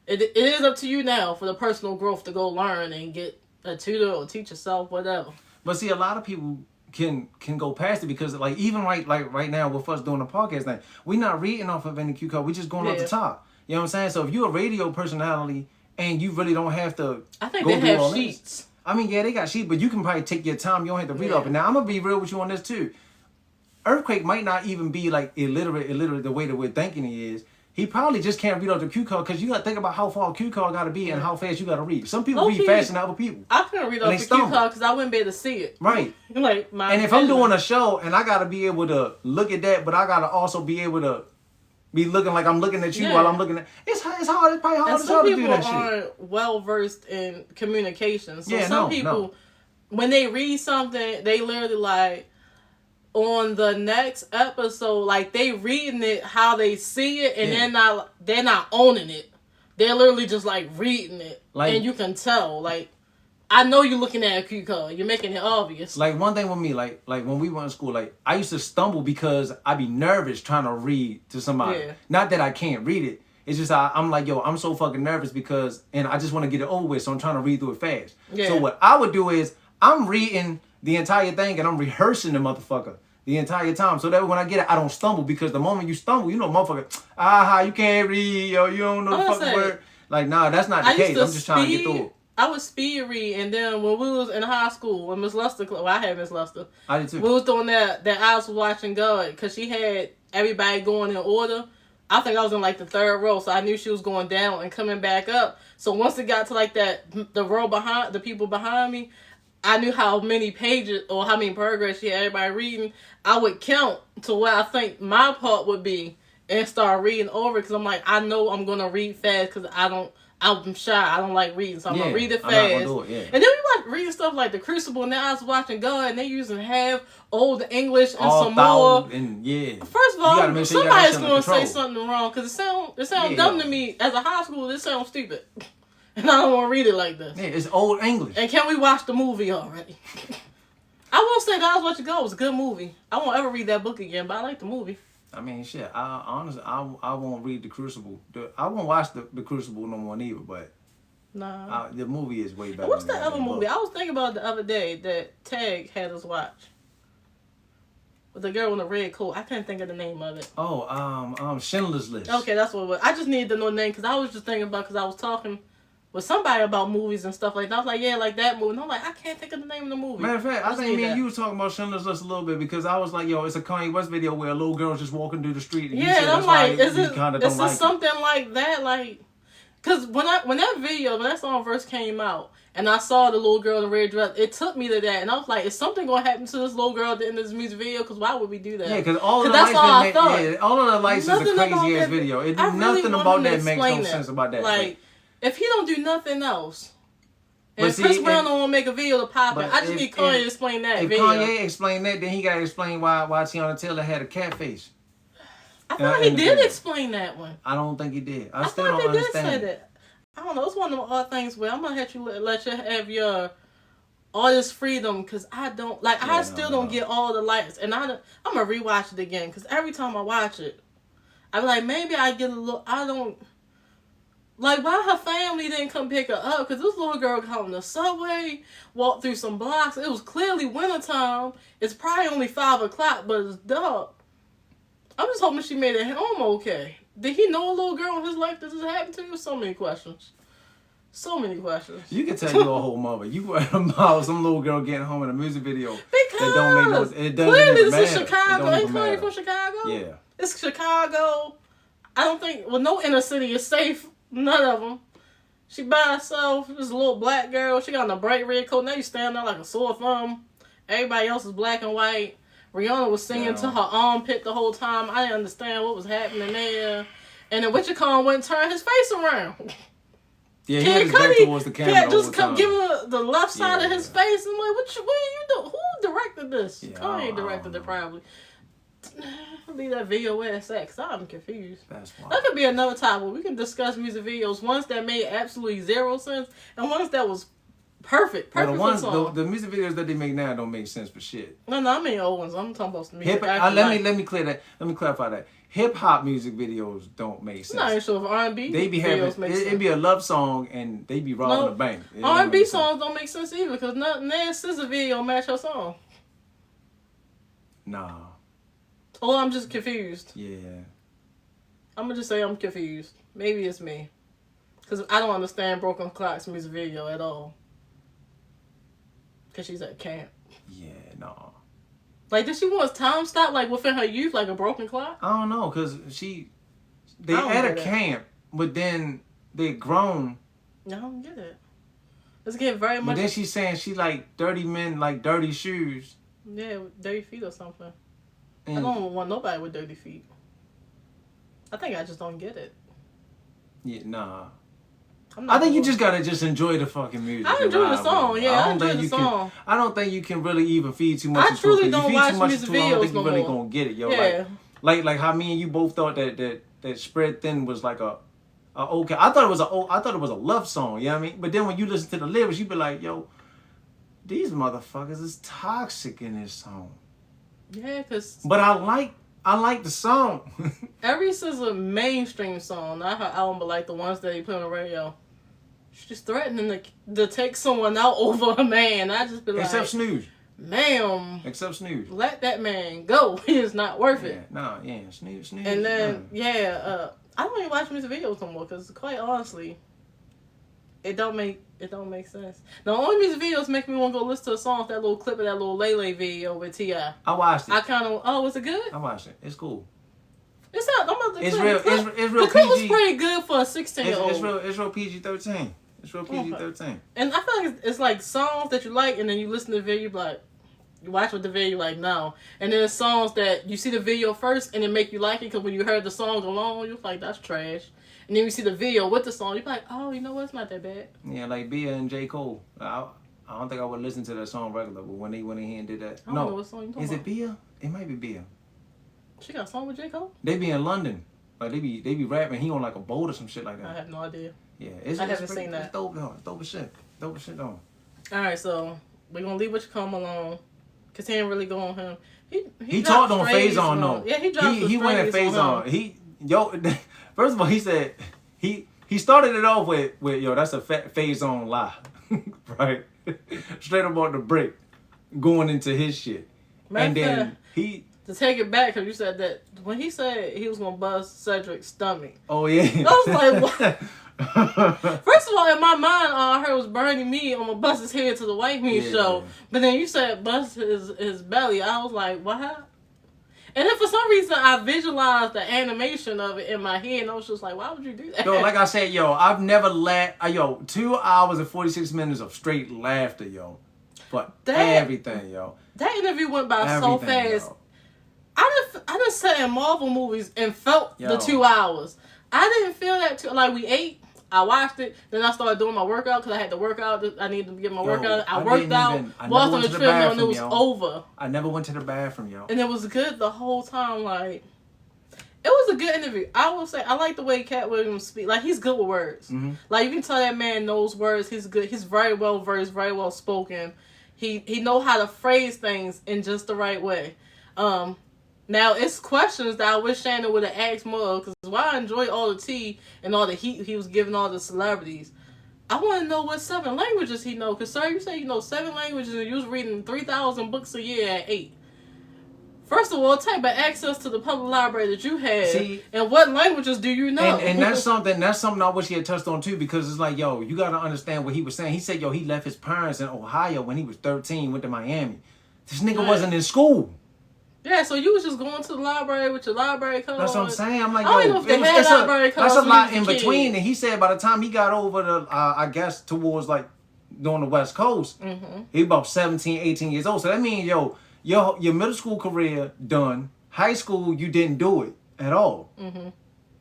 B: it is up to you now for the personal growth to go learn and get a tutor or teach yourself, whatever.
A: But see, a lot of people can go past it because, like, even right now with us doing the podcast thing, we're not reading off of any cue card. We're just going off the top. You know what I'm saying? So if you're a radio personality and you really don't have to
B: they have sheets.
A: I mean, yeah, they got sheets, but you can probably take your time. You don't have to read off it. Now, I'm going to be real with you on this, too. Earthquake might not even be, like, illiterate the way that we're thinking he is. He probably just can't read off the cue card because you got to think about how far a cue card got to be and how fast you got to read. Some people read faster than other people.
B: I couldn't read off the cue card because I wouldn't be able to see it.
A: Right.
B: And
A: if I'm doing a show and I got to be able to look at that, but I got to also be able to be looking like I'm looking at you while I'm looking at... It's hard. It's probably hard as hell to do that shit.
B: Some people aren't well-versed in communication. So some people, when they read something, they literally like... on the next episode, like they reading it how they see it, and they're not owning it. They're literally just like reading it, and you can tell. Like, I know you're looking at a cue card. You're making it obvious.
A: Like one thing with me, like when we went to school, like I used to stumble because I'd be nervous trying to read to somebody. Yeah. Not that I can't read it. It's just I'm like, yo, I'm so fucking nervous and I just want to get it over with, so I'm trying to read through it fast. Yeah. So what I would do is I'm reading the entire thing and I'm rehearsing the motherfucker the entire time, so that when I get it, I don't stumble, because the moment you stumble, you know, motherfucker, you can't read, yo, you don't know the fucking word. Like, nah, that's not the case. I'm just trying to get through it.
B: I would speed read, and then when we was in high school, when Miss Lester, I had Miss Lester.
A: I did too.
B: We was doing that I was watching God, because she had everybody going in order. I think I was in like the third row, so I knew she was going down and coming back up. So once it got to like the row behind, the people behind me, I knew how many pages or how many paragraphs she had everybody reading. I would count to where I think my part would be, and start reading over because I'm like, I know I'm gonna read fast because I'm shy. I don't like reading, so I'm gonna read it fast.
A: I'm not gonna do it, yeah.
B: And then we like reading stuff like The Crucible. Now I was watching God, and they using half old English and
A: all
B: some more.
A: And
B: First of all, somebody's gonna say something wrong because it sounds dumb to me. As a high school, this sounds stupid, and I don't want to read it like this.
A: Yeah, it's old English.
B: And can we watch the movie already? I will say that I was watching God. It was a good movie. I won't ever read that book again, but I like the movie.
A: I mean, shit. Honestly, I won't read The Crucible. I won't watch the Crucible no more neither. But
B: nah,
A: the movie is way better.
B: What's the other movie? I was thinking about it the other day that Tag had us watch with the girl in the red coat. I can't think of the name of it.
A: Oh, Schindler's List.
B: Okay, that's what it was. I just needed to know the name because I was just thinking about because I was talking with somebody about movies and stuff like that. I was like, yeah, like that movie. And I'm like, I can't think of the name of the movie.
A: Matter of fact, I think me and you was talking about Schindler's List a little bit because I was like, yo, it's a Kanye West video where a little girl's just walking through the street. And
B: yeah, and I'm like, is it something like that? Like, because when that song first came out and I saw the little girl in the red dress, it took me to that. And I was like, is something going to happen to this little girl at the end of this music video? Because why would we do that?
A: Yeah, because all of the lights is a crazy ass video. Nothing about that makes no sense about that.
B: Like, if he don't do nothing else, and Chris Brown don't want to make a video to pop it, I just need Kanye to explain that
A: if
B: video.
A: Kanye explained that, then he got to explain why Tiana Taylor had a cat face.
B: I thought he did explain that one.
A: I don't think he did. I still
B: thought
A: don't
B: they
A: understand.
B: did say that. I don't know. It's one of them odd things where I'm gonna let you have your all this freedom because I don't like. I still don't get all the lights, and I'm gonna rewatch it again because every time I watch it, I'm like maybe I get a little. I don't. Like, why her family didn't come pick her up? Because this little girl got on the subway, walked through some blocks. It was clearly wintertime. It's probably only 5 o'clock, but it's dark. I'm just hoping she made it home okay. Did he know a little girl in his life that this happened to? So many questions. So many questions.
A: You can tell your whole mother. You worried about some little girl getting home in a music video.
B: Because
A: it don't make no. It doesn't
B: clearly
A: even
B: this
A: matter.
B: is Chicago. Ain't Kanye from Chicago?
A: Yeah.
B: It's Chicago. I don't think. Well, no inner city is safe. None of them. She by herself. This little black girl. She got on a bright red coat. Now you stand there like a sore thumb. Everybody else is black and white. Rihanna was singing to her armpit the whole time. I didn't understand what was happening there. And then Wichicon went and turned his face around.
A: Yeah, he had his back towards the camera.
B: Can't just come give her the left side of his face. I'm like, what are you doing? Who directed this?
A: Yeah,
B: Kanye directed it probably. Leave that video where it's at, 'cause I'm confused.
A: That's why.
B: That could be another topic. We can discuss music videos. Ones that made absolutely zero sense, and ones that was perfect.
A: The music videos that they make now don't make sense for shit.
B: No, I mean old ones. I'm talking about some music.
A: Let me clear that. Let me clarify that. Hip hop music videos don't make sense.
B: I'm not even sure if R&B
A: they be having it'd be a love song and they be robbing the bank.
B: R&B songs don't make sense either because Nan's SZA video match her song.
A: Nah.
B: Oh, I'm just confused.
A: Yeah.
B: I'm gonna just say I'm confused. Maybe it's me. Because I don't understand Broken Clock's music video at all. Because she's at camp.
A: Yeah, no.
B: Like, did she want time stop, like, within her youth, like a broken clock?
A: I don't know, because they at a camp, but then they grown.
B: I don't get it. It's getting very much...
A: But then she's saying she like dirty men, like dirty shoes.
B: Yeah, dirty feet or something. I don't want nobody with dirty feet. I think I just don't get it.
A: Yeah, nah. I think you just gotta just enjoy the fucking music.
B: I enjoy the song, I enjoy the song.
A: I don't think you can really even feed too much.
B: I truly don't watch music videos.
A: I don't think you really gonna get it, yo.
B: Yeah.
A: Like how me and you both thought that Spread Thin was like a okay. I thought it was a love song. You know what I mean? But then when you listen to the lyrics, you be like, yo, these motherfuckers is toxic in this song.
B: Yeah, because...
A: But I like the song.
B: Every SZA mainstream song, not her album, but like the ones that he put on the radio, she's just threatening to take someone out over a man. I just be like...
A: Except Snooze.
B: Ma'am.
A: Except Snooze.
B: Let that man go. He is not worth it.
A: Snooze.
B: And then, I don't even watch music videos no more because quite honestly, it don't make sense. The only music videos make me want to go listen to a song, that little clip of that little Lele video with T.I.
A: I watched it.
B: I kind of, was it good?
A: I watched it. It's cool.
B: It's not, I'm about to
A: It's real
B: the clip was pretty good for a 16-year-old.
A: It's real PG-13. It's real PG-13.
B: And I feel like it's like songs that you like and then you listen to the video, you be like, You watch with the video, you're like, no. And then there's songs that you see the video first and it make you like it because when you heard the song alone, you're like, that's trash. And then you see the video with the song, you're like, oh, you know what? It's not that bad.
A: Yeah, like Bia and J. Cole. I don't think I would listen to that song regular, but when they went in here and did that.
B: I don't know what song you talking
A: Is it
B: about.
A: Bia? It might be Bia.
B: She got a song with J. Cole?
A: They be in London. Like they be rapping. He on like a boat or some shit like that.
B: I have no idea.
A: Yeah,
B: I haven't seen that.
A: It's dope, though. It's dope as shit. Dope as shit, though.
B: All right, so we're gonna leave what you come alone, cause he ain't really go on him.
A: He talked on Phase On though.
B: Yeah, he dropped.
A: He went at Phase On. First of all, he said he started it off with yo, that's a Phase On lie, right? Straight up on the break, going into his shit, and then he.
B: To take it back, because you said that when he said he was gonna bust Cedric's stomach.
A: Oh yeah.
B: I was like, what? First of all, in my mind, all I heard was Bernie Me. I'm gonna bust his head to the white meat show. But then you said bust his belly. I was like, what? And then for some reason, I visualized the animation of it in my head, and I was just like, why would you do that?
A: Yo, like I said, yo, I've never laughed. 2 hours and 46 minutes of straight laughter, yo. But everything, yo.
B: That interview went by so fast. Yo. I done sat in Marvel movies and felt the 2 hours. I didn't feel that too. Like, we ate, I watched it, then I started doing my workout because I had to work out. I needed to get my workout. I worked out, walked on the treadmill, and it was over.
A: I never went to the bathroom, yo.
B: And it was good the whole time. Like, it was a good interview. I will say, I like the way Katt Williams speak. Like, he's good with words. Mm-hmm. Like, you can tell that man knows words. He's good. He's very well versed, very well spoken. He know how to phrase things in just the right way. Now, it's questions that I wish Shannon would have asked more, because while I enjoy all the tea and all the heat he was giving all the celebrities, I want to know what 7 languages he know. Because, sir, you say you know 7 languages and you was reading 3,000 books a year at 8. First of all, what type of access to the public library that you had, and what languages do you know?
A: And that's something I wish he had touched on, too, because it's like, yo, you got to understand what he was saying. He said, yo, he left his parents in Ohio when he was 13, went to Miami. This nigga wasn't in school.
B: Yeah, so you was just going to the library with your library card.
A: That's what I'm saying. I'm like,
B: I don't know if they had library cards.
A: That's a lot in between. And he said by the time he got over the, I guess, towards like, on the West Coast, he about 17, 18 years old. So that means, yo, your middle school career done. High school, you didn't do it at all. Mm-hmm.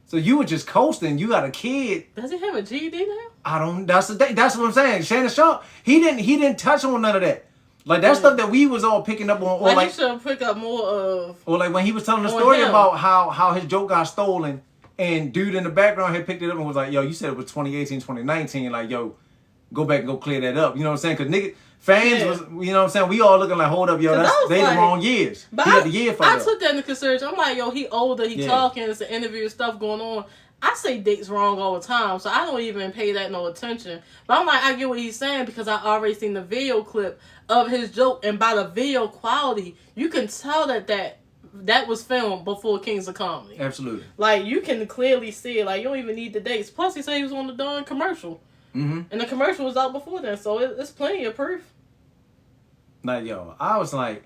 A: So you were just coasting. You got a kid.
B: Does he have a GED now?
A: I don't. That's the thing. That's what I'm saying. Shannon Sharp, he didn't touch on none of that. Like, that stuff that we was all picking up on. Or
B: like you should pick up more of...
A: Or like when he was telling the story about how his joke got stolen, and dude in the background had picked it up and was like, yo, you said it was 2018, 2019. Like, yo, go back and go clear that up. You know what I'm saying? Because fans was, you know what I'm saying? We all looking like, hold up, yo, they the wrong years.
B: But
A: he had the year for
B: I took that into consideration. I'm like, yo, he older, he talking, it's an interview, stuff going on. I say dates wrong all the time, so I don't even pay that no attention. But I'm like, I get what he's saying because I already seen the video clip of his joke, and by the video quality, you can tell that was filmed before Kings of Comedy.
A: Absolutely.
B: Like, you can clearly see it. Like, you don't even need the dates. Plus, he said he was on the darn commercial. Mm-hmm. And the commercial was out before then, so it's plenty of proof.
A: Like, yo, I was like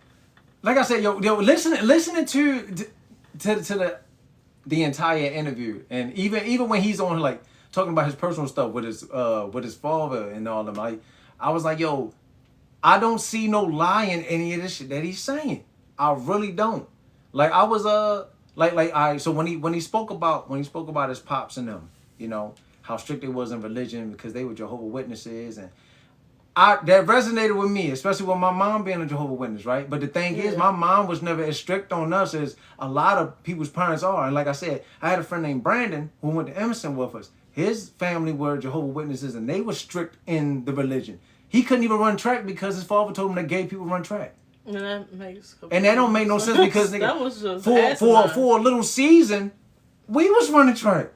A: I said, yo, listening to the entire interview, and even when he's on like talking about his personal stuff with his father and all them, like, I was like, yo, I don't see no lie in any of this shit that he's saying. I really don't. Like, I was so when he spoke about his pops and them, you know, how strict it was in religion because they were Jehovah's Witnesses, and that resonated with me, especially with my mom being a Jehovah's Witness, right? But the thing is, my mom was never as strict on us as a lot of people's parents are. And like I said, I had a friend named Brandon who went to Emerson with us. His family were Jehovah's Witnesses, and they were strict in the religion. He couldn't even run track because his father told him that gay people run track.
B: And that
A: don't make no sense because nigga,
B: that was just
A: for a little season, we was running track.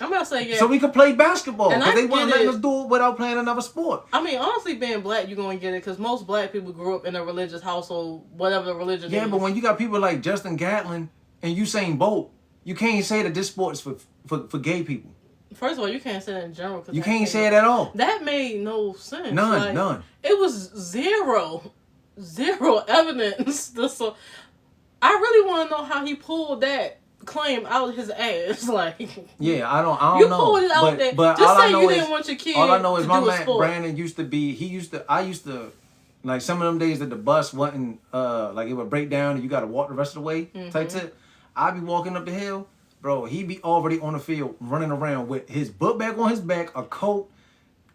B: I'm about to say, yeah.
A: So we could play basketball because they
B: wouldn't
A: let us do it without playing another sport.
B: I mean, honestly, being black, you're going to get it because most black people grew up in a religious household, whatever the religion is.
A: Yeah, but when you got people like Justin Gatlin and Usain Bolt, you can't say that this sport is for gay people.
B: First of all, you can't say that in general.
A: You can't say it at all.
B: That made no sense.
A: None.
B: It was zero evidence. I really want to know how he pulled that claim out his ass. Like,
A: yeah, I don't know.
B: You pulled it out there.
A: But
B: just
A: all
B: say
A: I know
B: you
A: is,
B: didn't want your kid.
A: All I know is
B: to
A: my
B: do a
A: man
B: sport.
A: Brandon used to be. I used to like some of them days that the bus wasn't like it would break down and you got to walk the rest of the way type tip. I be walking up the hill, bro. He be already on the field running around with his book bag on his back, a coat,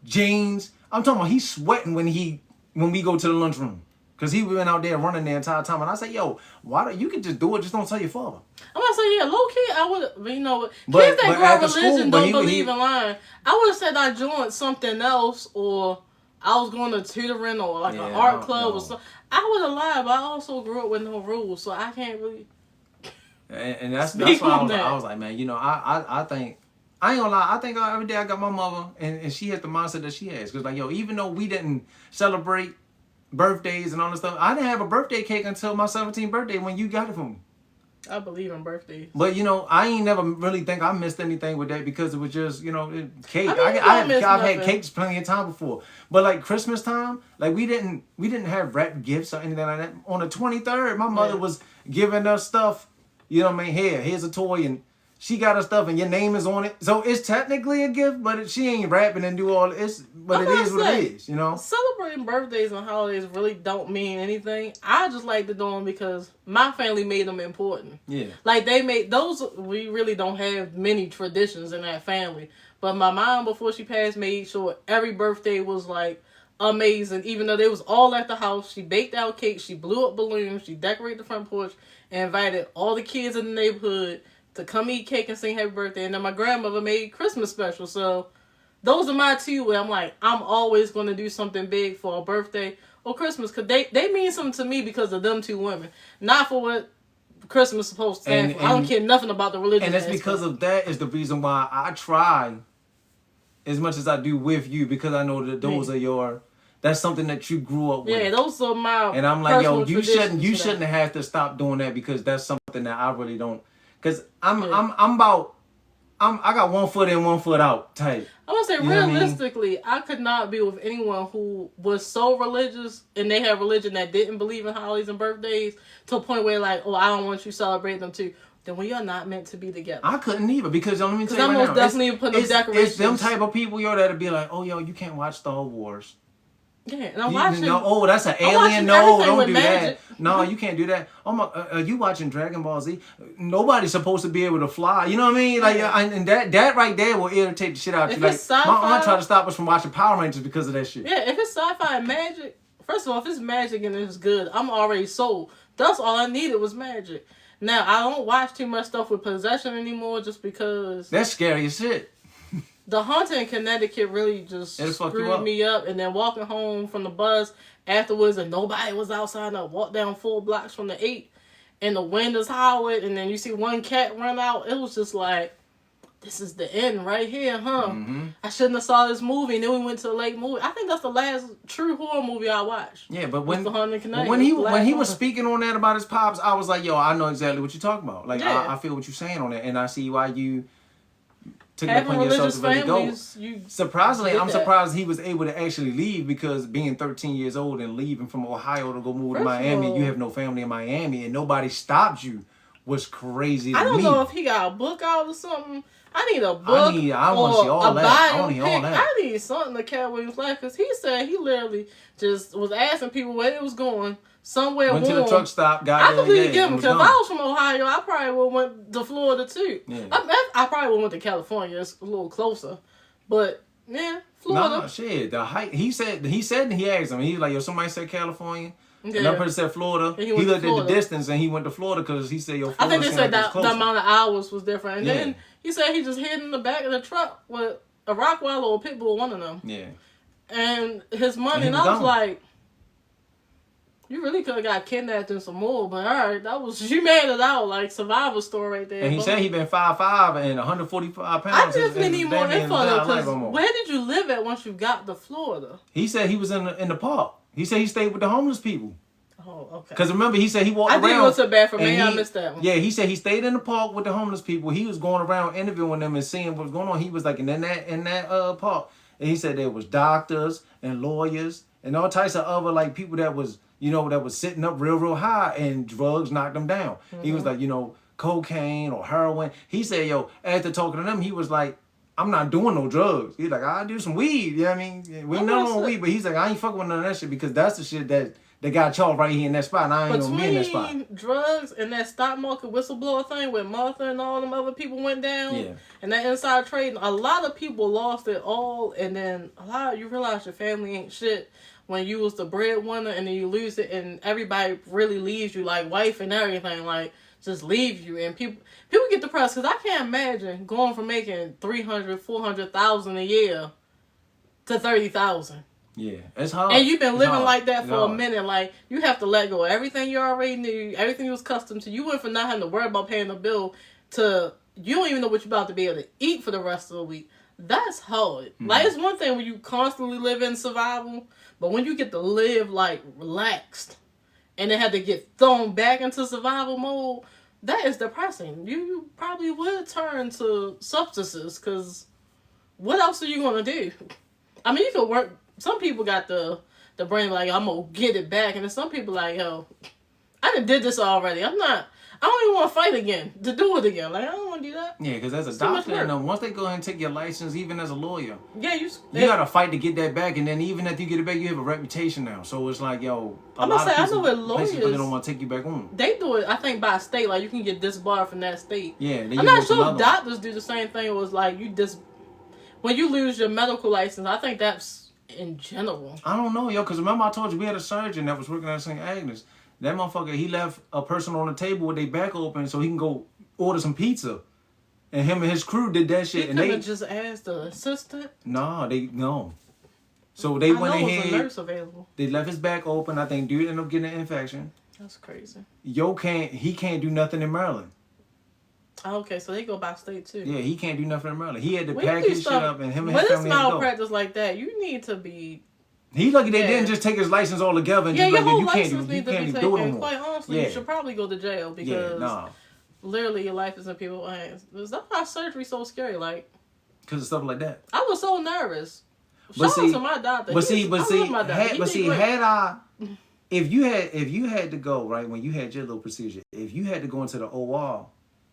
A: jeans. I'm talking about he's sweating when we go to the lunchroom. Cause he been out there running the entire time, and I say, "Yo, why don't you can just do it? Just don't tell your father."
B: I'm gonna say, yeah, low key, I would, you know, kids that grow up religion don't believe in lying. I would have said I joined something else, or I was going to tutoring or like an art club or something. I would have lied, but I also grew up with no rules, so I can't really.
A: And that's why I was like, man, you know, I think. I ain't gonna lie, I think every day I got my mother, and she has the mindset that she has. Because, like, yo, even though we didn't celebrate birthdays and all this stuff, I didn't have a birthday cake until my 17th birthday when you got it for me.
B: I believe in birthdays.
A: But, you know, I ain't never really think I missed anything with that because it was just, you know, cake.
B: I mean,
A: I've had cakes plenty of time before. But, like, Christmas time, like, we didn't have wrapped gifts or anything like that. On the 23rd, my mother was giving us stuff, you know what I mean? Here's a toy, and she got her stuff and your name is on it. So it's technically a gift, but she ain't rapping and do all this. But it is what it is, you know?
B: Celebrating birthdays and holidays really don't mean anything. I just like to do them because my family made them important. Yeah. Like they made those, we really don't have many traditions in that family. But my mom, before she passed, made sure every birthday was like amazing. Even though they was all at the house, she baked out cake, she blew up balloons, she decorated the front porch, and invited all the kids in the neighborhood to come eat cake and sing happy birthday. And then my grandmother made Christmas special. So those are my two where I'm like, I'm always going to do something big for a birthday or Christmas. Because they mean something to me because of them two women. Not for what Christmas is supposed to stand for. I don't care nothing about the religion.
A: And it's because of that is the reason why I try as much as I do with you. Because I know that those are your... That's something that you grew up with.
B: Yeah, those are my
A: And I'm like, yo, you shouldn't have to stop doing that because that's something that I really don't... Cause I got 1 foot in, 1 foot out type.
B: I would say realistically, I could not be with anyone who was so religious and they had religion that didn't believe in holidays and birthdays to a point where like, oh, I don't want you to celebrate them too. Then we are not meant to be together.
A: I couldn't either because let me tell you right
B: now,
A: now,
B: definitely putting up decorations.
A: It's them type of people, yo, that'll be like, oh, yo, you can't watch Star Wars.
B: Yeah, and I'm watching.
A: Oh, that's an alien. No, don't do that. No, you can't do that. Oh my, are you watching Dragon Ball Z? Nobody's supposed to be able to fly. You know what I mean? Like, and that right there will irritate the shit out of you. Like, my aunt tried to stop us from watching Power Rangers because of that shit.
B: Yeah, if it's sci-fi and magic, first of all, if it's magic and it's good, I'm already sold. That's all I needed was magic. Now I don't watch too much stuff with possession anymore, just because
A: that's scary as shit.
B: The haunting in Connecticut really just screwed me up. And then walking home from the bus afterwards and nobody was outside. And I walked down 4 blocks from the 8 and the wind is howling. And then you see one cat run out. It was just like, this is the end right here, huh? Mm-hmm. I shouldn't have saw this movie. And then we went to the lake movie. I think that's the last true horror movie I watched.
A: Yeah, but when he was speaking on that about his pops, I was like, yo, I know exactly what you're talking about. Like, I feel what you're saying on that. And I see why you... took it upon yourself to really go. Surprisingly, I'm surprised he was able to actually leave because being 13 years old and leaving from Ohio to go move to Miami, and you have no family in Miami and nobody stopped you was crazy to me.
B: I don't know if he got a book out or something. I need a book
A: I want to see all that.
B: I need something to Katt Williams' life because he said he literally just was asking people where it was going. Somewhere
A: went to the truck stop, got
B: there. I completely get him because if I was from Ohio, I probably would went to Florida too. Yeah. I probably would went to California. It's a little closer, but yeah, Florida.
A: Nah, shit. The height. He said he asked him. He was like, yo, somebody said California. Yeah. Another person said Florida. He looked at the distance and he went to Florida because he said, yo, Florida.
B: I think they said that the amount of hours was different. And then he said he just hid in the back of the truck with a Rottweiler or a pit bull, one of them. Yeah. And his money, and I was like, you really could have got kidnapped and some more, but alright, you made it out, like Survivor story right there.
A: And he said he been 5'5" and 145 pounds.
B: I definitely need more info though, because where did you live at once you got to Florida?
A: He said he was in the park. He said he stayed with the homeless people.
B: Oh, okay.
A: Because remember, he said he walked around.
B: I think it was so bad for me. I missed that one.
A: Yeah, he said he stayed in the park with the homeless people. He was going around interviewing them and seeing what was going on. He was like in that park, and he said there was doctors and lawyers and all types of other like people that was sitting up real high and drugs knocked them down. Mm-hmm. He was like, cocaine or heroin. He said, yo, after talking to them, he was like, I'm not doing no drugs. He's like, I do some weed. You know what I mean? We know on weed, but he's like, I ain't fucking with none of that shit because that's the shit that got y'all right here in that spot, and I ain't gonna be in that spot.
B: Between drugs and that stock market whistleblower thing where Martha and all them other people went down, and that inside trading, a lot of people lost it all, and then you realize your family ain't shit when you was the breadwinner, and then you lose it, and everybody really leaves you, like wife and everything, like just leave you, and people get depressed because I can't imagine going from making $300,000-$400,000 a year to $30,000.
A: Yeah, it's hard.
B: And you've been living like that for a minute. Like, you have to let go of everything you already knew, everything you was accustomed to. You went from not having to worry about paying the bill to you don't even know what you're about to be able to eat for the rest of the week. That's hard. Mm-hmm. Like, it's one thing when you constantly live in survival, but when you get to live, like, relaxed, and then have to get thrown back into survival mode, that is depressing. You probably would turn to substances, because what else are you going to do? I mean, you could work. Some people got the brain like, I'm going to get it back. And then some people like, yo, I done did this already. I don't even want to fight again, to do it again. Like, I don't want to do that.
A: Yeah, because as a doctor, once they go ahead and take your license, even as a lawyer,
B: you
A: got to fight to get that back. And then even after you get it back, you have a reputation now. So it's like, yo,
B: I know with lawyers,
A: they don't want to take you back on.
B: They do it, I think, by state. Like, you can get disbarred from that state.
A: Yeah.
B: I'm not sure if doctors do the same thing. It was like, when you lose your medical license, I think that's in general.
A: I don't know, yo, because remember I told you we had a surgeon that was working at St. Agnes. That motherfucker, he left a person on the table with their back open so he can go order some pizza. And him and his crew did that shit.
B: And they just asked the assistant?
A: No. So they went ahead.
B: Was a nurse available.
A: They left his back open. I think dude ended up getting an infection.
B: That's crazy.
A: He can't do nothing in Maryland.
B: Oh, okay, so they go by state too.
A: Yeah, he can't do nothing in Maryland. He had to pack his shit up, and him and his family had to go.
B: When it's malpractice like that, you need to be.
A: He lucky they didn't just take his license all together and just
B: your whole
A: you can't do it no more.
B: Quite honestly, you should probably go to jail because literally your life is in people's hands. That's why surgery's so scary, like.
A: Because of stuff like that.
B: I was so nervous. Shout out to my doctor.
A: If you had to go, right, when you had your little procedure, if you had to go into the OR,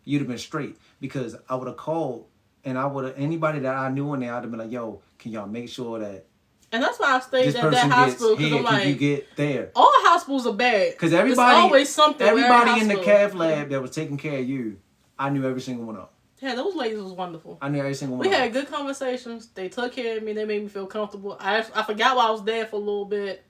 A: you'd have been straight, because I would have called and anybody that I knew in there, I'd have been like, yo, can y'all make sure that.
B: And that's why I stayed at that hospital, because I'm like,
A: you get there.
B: All hospitals are bad.
A: Because there's always something. Everybody in the cath lab that was taking care of you, I knew every single one of them.
B: Yeah, those ladies was wonderful.
A: I knew every single one.
B: We had good conversations. They took care of me. They made me feel comfortable. I forgot why I was there for a little bit.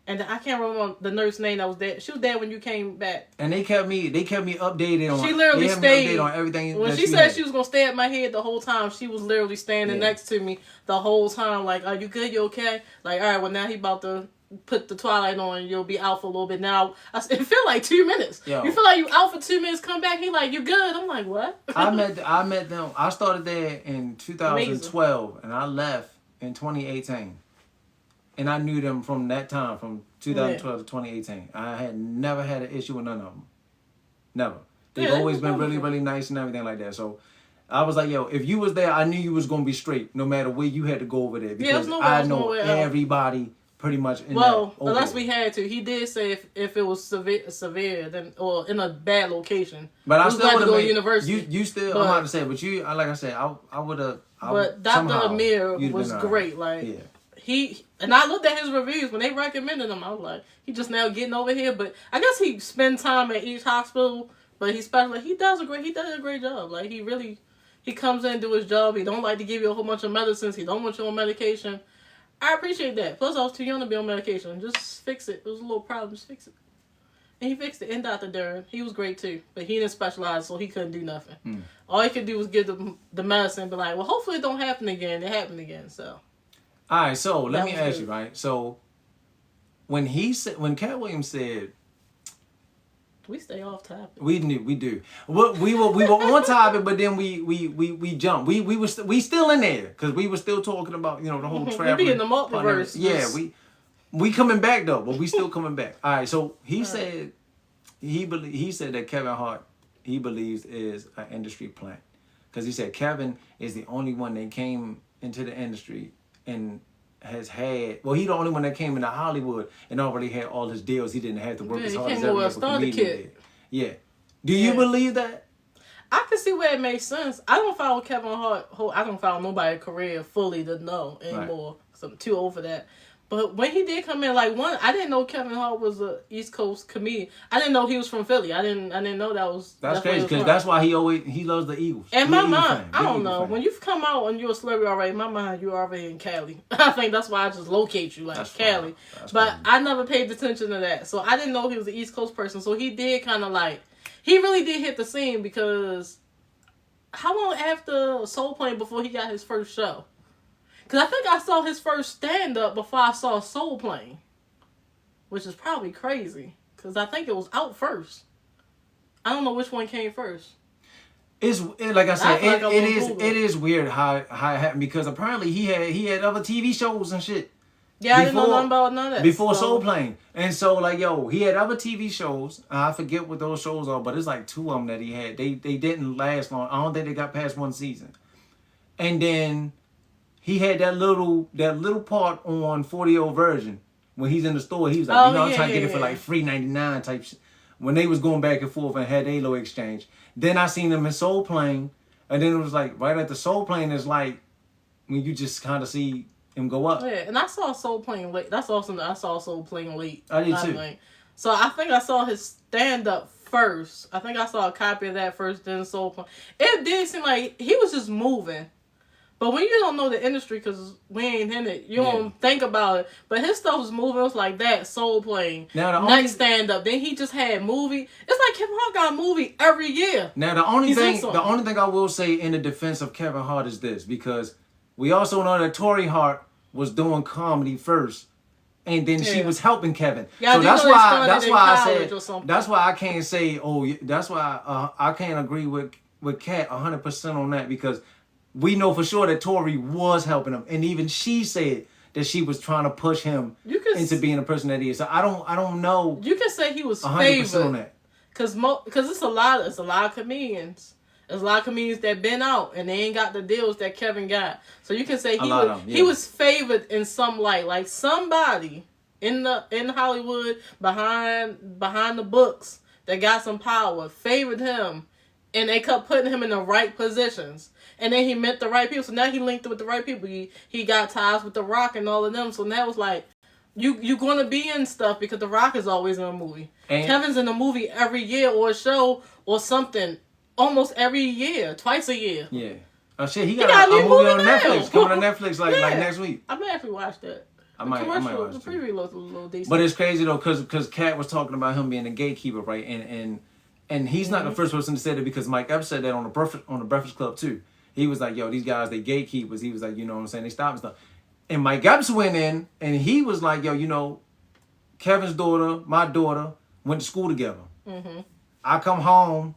B: And I can't remember the nurse name that was there. She was there when you came back. And
A: they kept me updated on.
B: She literally stayed
A: on everything.
B: When she said she was gonna stay at my head the whole time, she was literally standing next to me the whole time. Like, are you good? You okay? Like, all right. Well, now he about to put the twilight on. You'll be out for a little bit. Now it feel like 2 minutes. Yo. You feel like you out for 2 minutes. Come back. He like, you good? I'm like, what?
A: I met them. I started there in 2012, Amazing. And I left in 2018. And I knew them from that time, from 2012 to 2018. I had never had an issue with none of them. Never. They've always been really, really nice and everything like that. So I was like, yo, if you was there, I knew you was going to be straight, no matter where you had to go over there. Because I know everybody pretty much in
B: unless we had to. He did say if it was severe, then, or in a bad location.
A: But I still would have
B: go to university.
A: You still, I'm about to say, but you, like I said, I would have.
B: But Dr. Amir was great. Like, and I looked at his reviews when they recommended him. I was like, he just now getting over here. But I guess he spends time at each hospital. But he does a great job. Like, he comes in and do his job. He don't like to give you a whole bunch of medicines. He don't want you on medication. I appreciate that. Plus, I was too young to be on medication. Just fix it. It was a little problem. Just fix it. And he fixed it. And Dr. Duran, he was great too. But he didn't specialize, so he couldn't do nothing. All he could do was give the medicine and be like, well, hopefully it don't happen again. It happened again, so.
A: All right, so let me ask you, right? So when Katt Williams said,
B: we stay off topic.
A: We do. We were on topic, but then we jumped. We still in there because we were still talking about the whole traveling.
B: We be in the multiverse.
A: Yeah, we coming back though, but we still coming back. All right, so he said that Kevin Hart, he believes, is an industry plant, because he said Kevin is the only one that came into the industry and has had, he the only one that came into Hollywood and already had all his deals. He didn't have to work as hard as every other comedian did. Yeah. Do you believe that?
B: I can see where it makes sense. I don't follow Kevin Hart. I don't follow nobody's career fully to know anymore. Right. So I'm too old for that. But when he did come in, like I didn't know Kevin Hart was a East Coast comedian. I didn't know he was from Philly. I didn't know that was.
A: That's crazy because that's why he loves the Eagles.
B: And my mind, I don't know. When you've come out and you're a celebrity already, in my mind you're already in Cali. I think that's why I just locate you like that's Cali. But crazy. I never paid attention to that, so I didn't know he was an East Coast person. So he did kind of like he really did hit the scene because how long after Soul Plane before he got his first show? Because I think I saw his first stand-up before I saw Soul Plane. Which is probably crazy. Because I think it was out first. I don't know which one came first.
A: It's like I said, it is weird how it happened. Because apparently he had other TV shows and shit.
B: Yeah, I didn't know nothing about none of that.
A: Before Soul Plane. And so, like, he had other TV shows. I forget what those shows are, but it's like 2 of them that he had. They didn't last long. I don't think they got past 1 season. And then he had that little part on 40-year-old version when he's in the store. He was like, I'm trying to get it for like $3.99 type shit. When they was going back and forth and had a little exchange. Then I seen him in Soul Plane, and then it was like right after Soul Plane is like when you just kind of see him go up.
B: Yeah, and I saw Soul Plane late. That's awesome. I saw Soul Plane late.
A: I did too.
B: So I think I saw his stand up first. I think I saw a copy of that first, then Soul Plane. It did seem like he was just moving. But when you don't know the industry, because we ain't in it, you don't think about it. But his stuff was moving. It was like that, Soul Plane, next stand-up. Then he just had movie. It's like Kevin Hart got a movie every year.
A: Now, the only thing I will say in the defense of Kevin Hart is this. Because we also know that Tori Hart was doing comedy first. And then she was helping Kevin. Yeah, so that's why I can't say, that's why I can't agree with Katt 100% on that. Because we know for sure that Tori was helping him, and even she said that she was trying to push him into being the person that he is. So I don't know.
B: You can say he was 100% on that, because it's a lot of comedians. There's a lot of comedians that been out and they ain't got the deals that Kevin got. So you can say he was favored in some light, like somebody in Hollywood behind the books that got some power favored him, and they kept putting him in the right positions. And then he met the right people. So now he linked with the right people. He got ties with The Rock and all of them. So now it's like, you going to be in stuff because The Rock is always in a movie. And Kevin's in a movie every year or a show or something. Almost every year. Twice a year.
A: Yeah. Oh, shit. He got a movie on Netflix. Coming on Netflix like next week.
B: I may actually watch that.
A: I might watch
B: the preview looks a little decent.
A: But it's crazy, though, because Katt was talking about him being a gatekeeper, right? And he's not the first person to say that because Mike Epps said that on the Breakfast Club, too. He was like, these guys, they gatekeepers. He was like, you know what I'm saying? They stop and stuff. And Mike Epps went in and he was like, Kevin's daughter, my daughter, went to school together. Mm-hmm. I come home,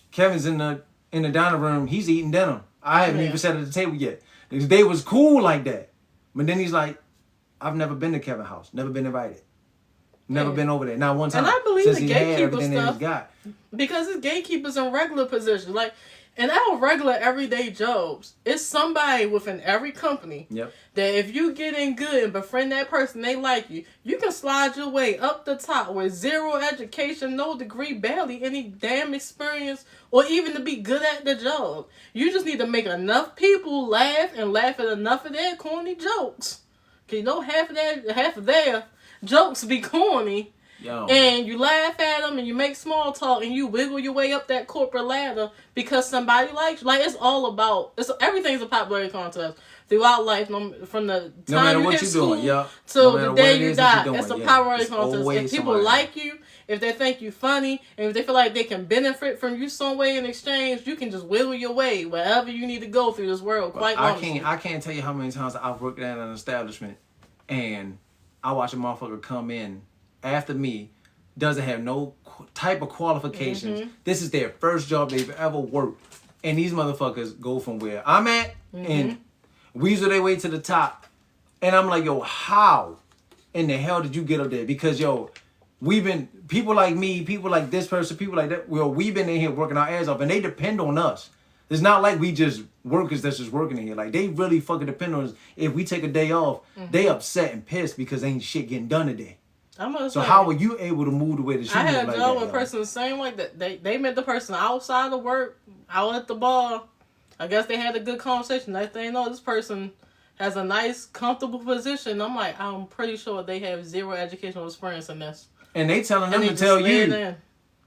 A: Kevin's in the dining room, he's eating dinner. I haven't even sat at the table yet. They was cool like that. But then he's like, I've never been to Kevin's house, never been invited. Never been over there. Not one time.
B: And I believe the gatekeeper stuff. Because it's gatekeepers in regular positions. Like, in our regular everyday jobs, it's somebody within every company that if you get in good and befriend that person, they like you, you can slide your way up the top with zero education, no degree, barely any damn experience, or even to be good at the job. You just need to make enough people laugh and laugh at enough of their corny jokes. Because half of their jokes be corny. And you laugh at them and you make small talk and you wiggle your way up that corporate ladder because somebody likes you. Like, it's all about, everything's a popularity contest throughout life, from the time you hit school to the day you die. It's a popularity contest. If people like you, if they think you funny, and if they feel like they can benefit from you some way in exchange, you can just wiggle your way wherever you need to go through this world.
A: I can't tell you how many times I've worked at an establishment and I watch a motherfucker come in after me, doesn't have no type of qualifications. Mm-hmm. This is their first job they've ever worked. And these motherfuckers go from where I'm at and weasel their way to the top. And I'm like, how in the hell did you get up there? Because, we've been, people like me, people like this person, people like that, we've been in here working our ass off and they depend on us. It's not like we just workers that's just working in here. Like, they really fucking depend on us. If we take a day off, they upset and pissed because ain't shit getting done today. So how were you able to move the way that she moved like that?
B: I had a job with a person the same like that. They met the person outside of work, out at the bar. I guess they had a good conversation. Next thing you know, this person has a nice, comfortable position. I'm like, I'm pretty sure they have zero educational experience in this.
A: And they telling them to tell you.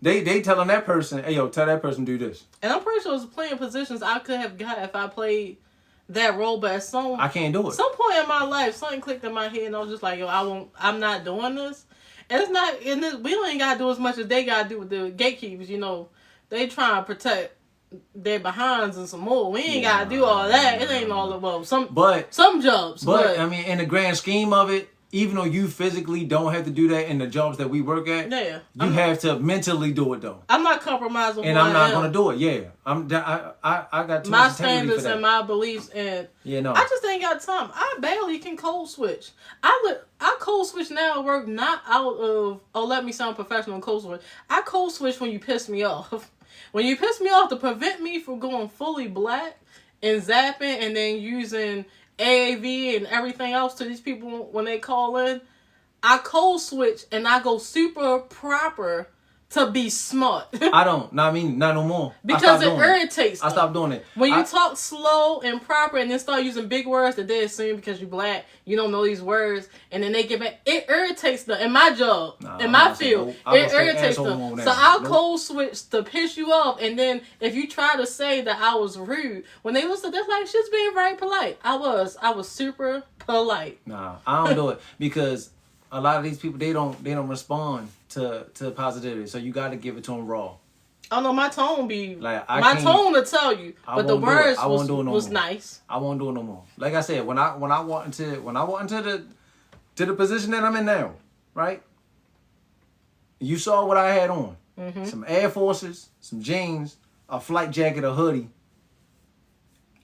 A: They telling that person, hey, yo, tell that person do this.
B: And I'm pretty sure there's plenty of positions I could have got if I played that role, but
A: I can't do it.
B: Some point in my life, something clicked in my head, and I was just like, yo, I'm not doing this. And it's not, we don't even gotta do as much as they gotta do with the gatekeepers. You know, they trying to protect their behinds and some more. We ain't gotta do all that. It ain't all about some jobs.
A: But I mean, in the grand scheme of it, even though you physically don't have to do that in the jobs that we work at, you have to mentally do it though.
B: I'm not compromising.
A: And I'm not gonna do it. Yeah, I got too
B: my
A: much standards
B: for that. And my beliefs, and I just ain't got time. I barely can code switch. I code switch now at work, not out of let me sound professional and code switch. I code switch when you piss me off. When you piss me off to prevent me from going fully black and zapping and then using AAV and everything else to these people when they call in, I code switch and I go super proper to be smart.
A: I don't. No, I mean, not no more.
B: Because it irritates them.
A: I stopped doing it.
B: When you talk slow and proper and then start using big words that they assume because you black, you don't know these words, and then they get back, it irritates them. In my job, in my field, it irritates them. So I'll code switch to piss you off, and then if you try to say that I was rude, when they listen, they're like, she's being very polite. I was super polite.
A: Nah, I don't do it because a lot of these people, they don't respond to positivity. So you got to give it to them raw.
B: Oh no, my tone be like my tone to tell you, but the words was nice.
A: I won't do it no more. Like I said, when I walk into the position that I'm in now, right? You saw what I had on. Mm-hmm. Some Air Forces, some jeans, a flight jacket, a hoodie.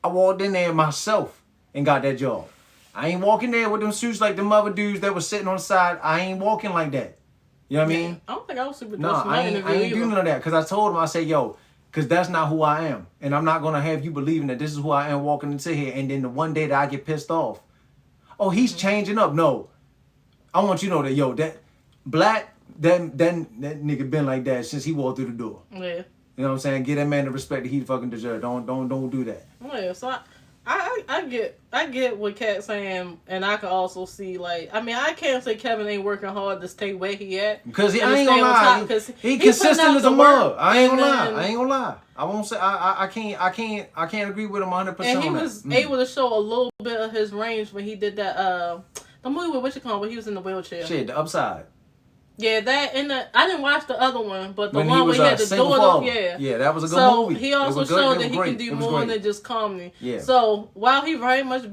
A: I walked in there myself and got that job. I ain't walking there with them suits like them other dudes that was sitting on the side. I ain't walking like that. You know what I mean?
B: I don't think I was super
A: No, I ain't doing none of that. Because I told him, I said, yo, because that's not who I am. And I'm not going to have you believing that this is who I am walking into here. And then the one day that I get pissed off, oh, he's changing up. No. I want you to know that, yo, that black, that nigga been like that since he walked through the door.
B: Yeah.
A: You know what I'm saying? Give that man the respect that he fucking deserves. Don't do that.
B: Yeah, so I get what Katt's saying, and I can also see, like, I mean, I can't say Kevin ain't working hard to stay where he at.
A: Because I ain't gonna lie, he consistent as a mug. I ain't gonna lie. I won't say I can't agree with him 100%.
B: And he was able to show a little bit of his range when he did that the movie with where he was in the wheelchair.
A: Shit, The Upside.
B: Yeah, that and I didn't watch the other one, but the one where he had the daughter,
A: yeah, that was a good movie.
B: So he also showed that he can do more than just comedy.
A: Yeah.
B: So while he very much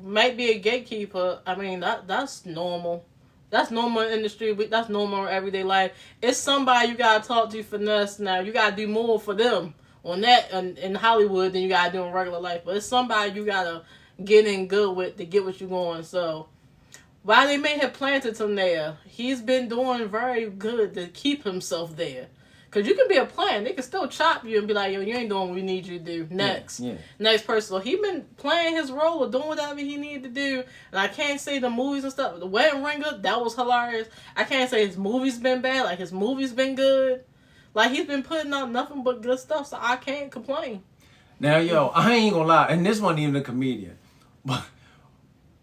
B: might be a gatekeeper, I mean that's normal. That's normal in the industry. That's normal in everyday life. It's somebody you gotta talk to finesse. Now you gotta do more for them on that in Hollywood than you gotta do in regular life. But it's somebody you gotta get in good with to get what you're going. So while they may have planted him there, he's been doing very good to keep himself there. Because you can be a plant. They can still chop you and be like, yo, you ain't doing what we need you to do. Next. Yeah. Next person. So he been playing his role or doing whatever he needed to do. And I can't say the movies and stuff. The Wedding Ringer, that was hilarious. I can't say his movies been bad. Like, his movies been good. Like, he's been putting out nothing but good stuff. So I can't complain.
A: Now, yo, I ain't gonna lie. And this wasn't even a comedian. But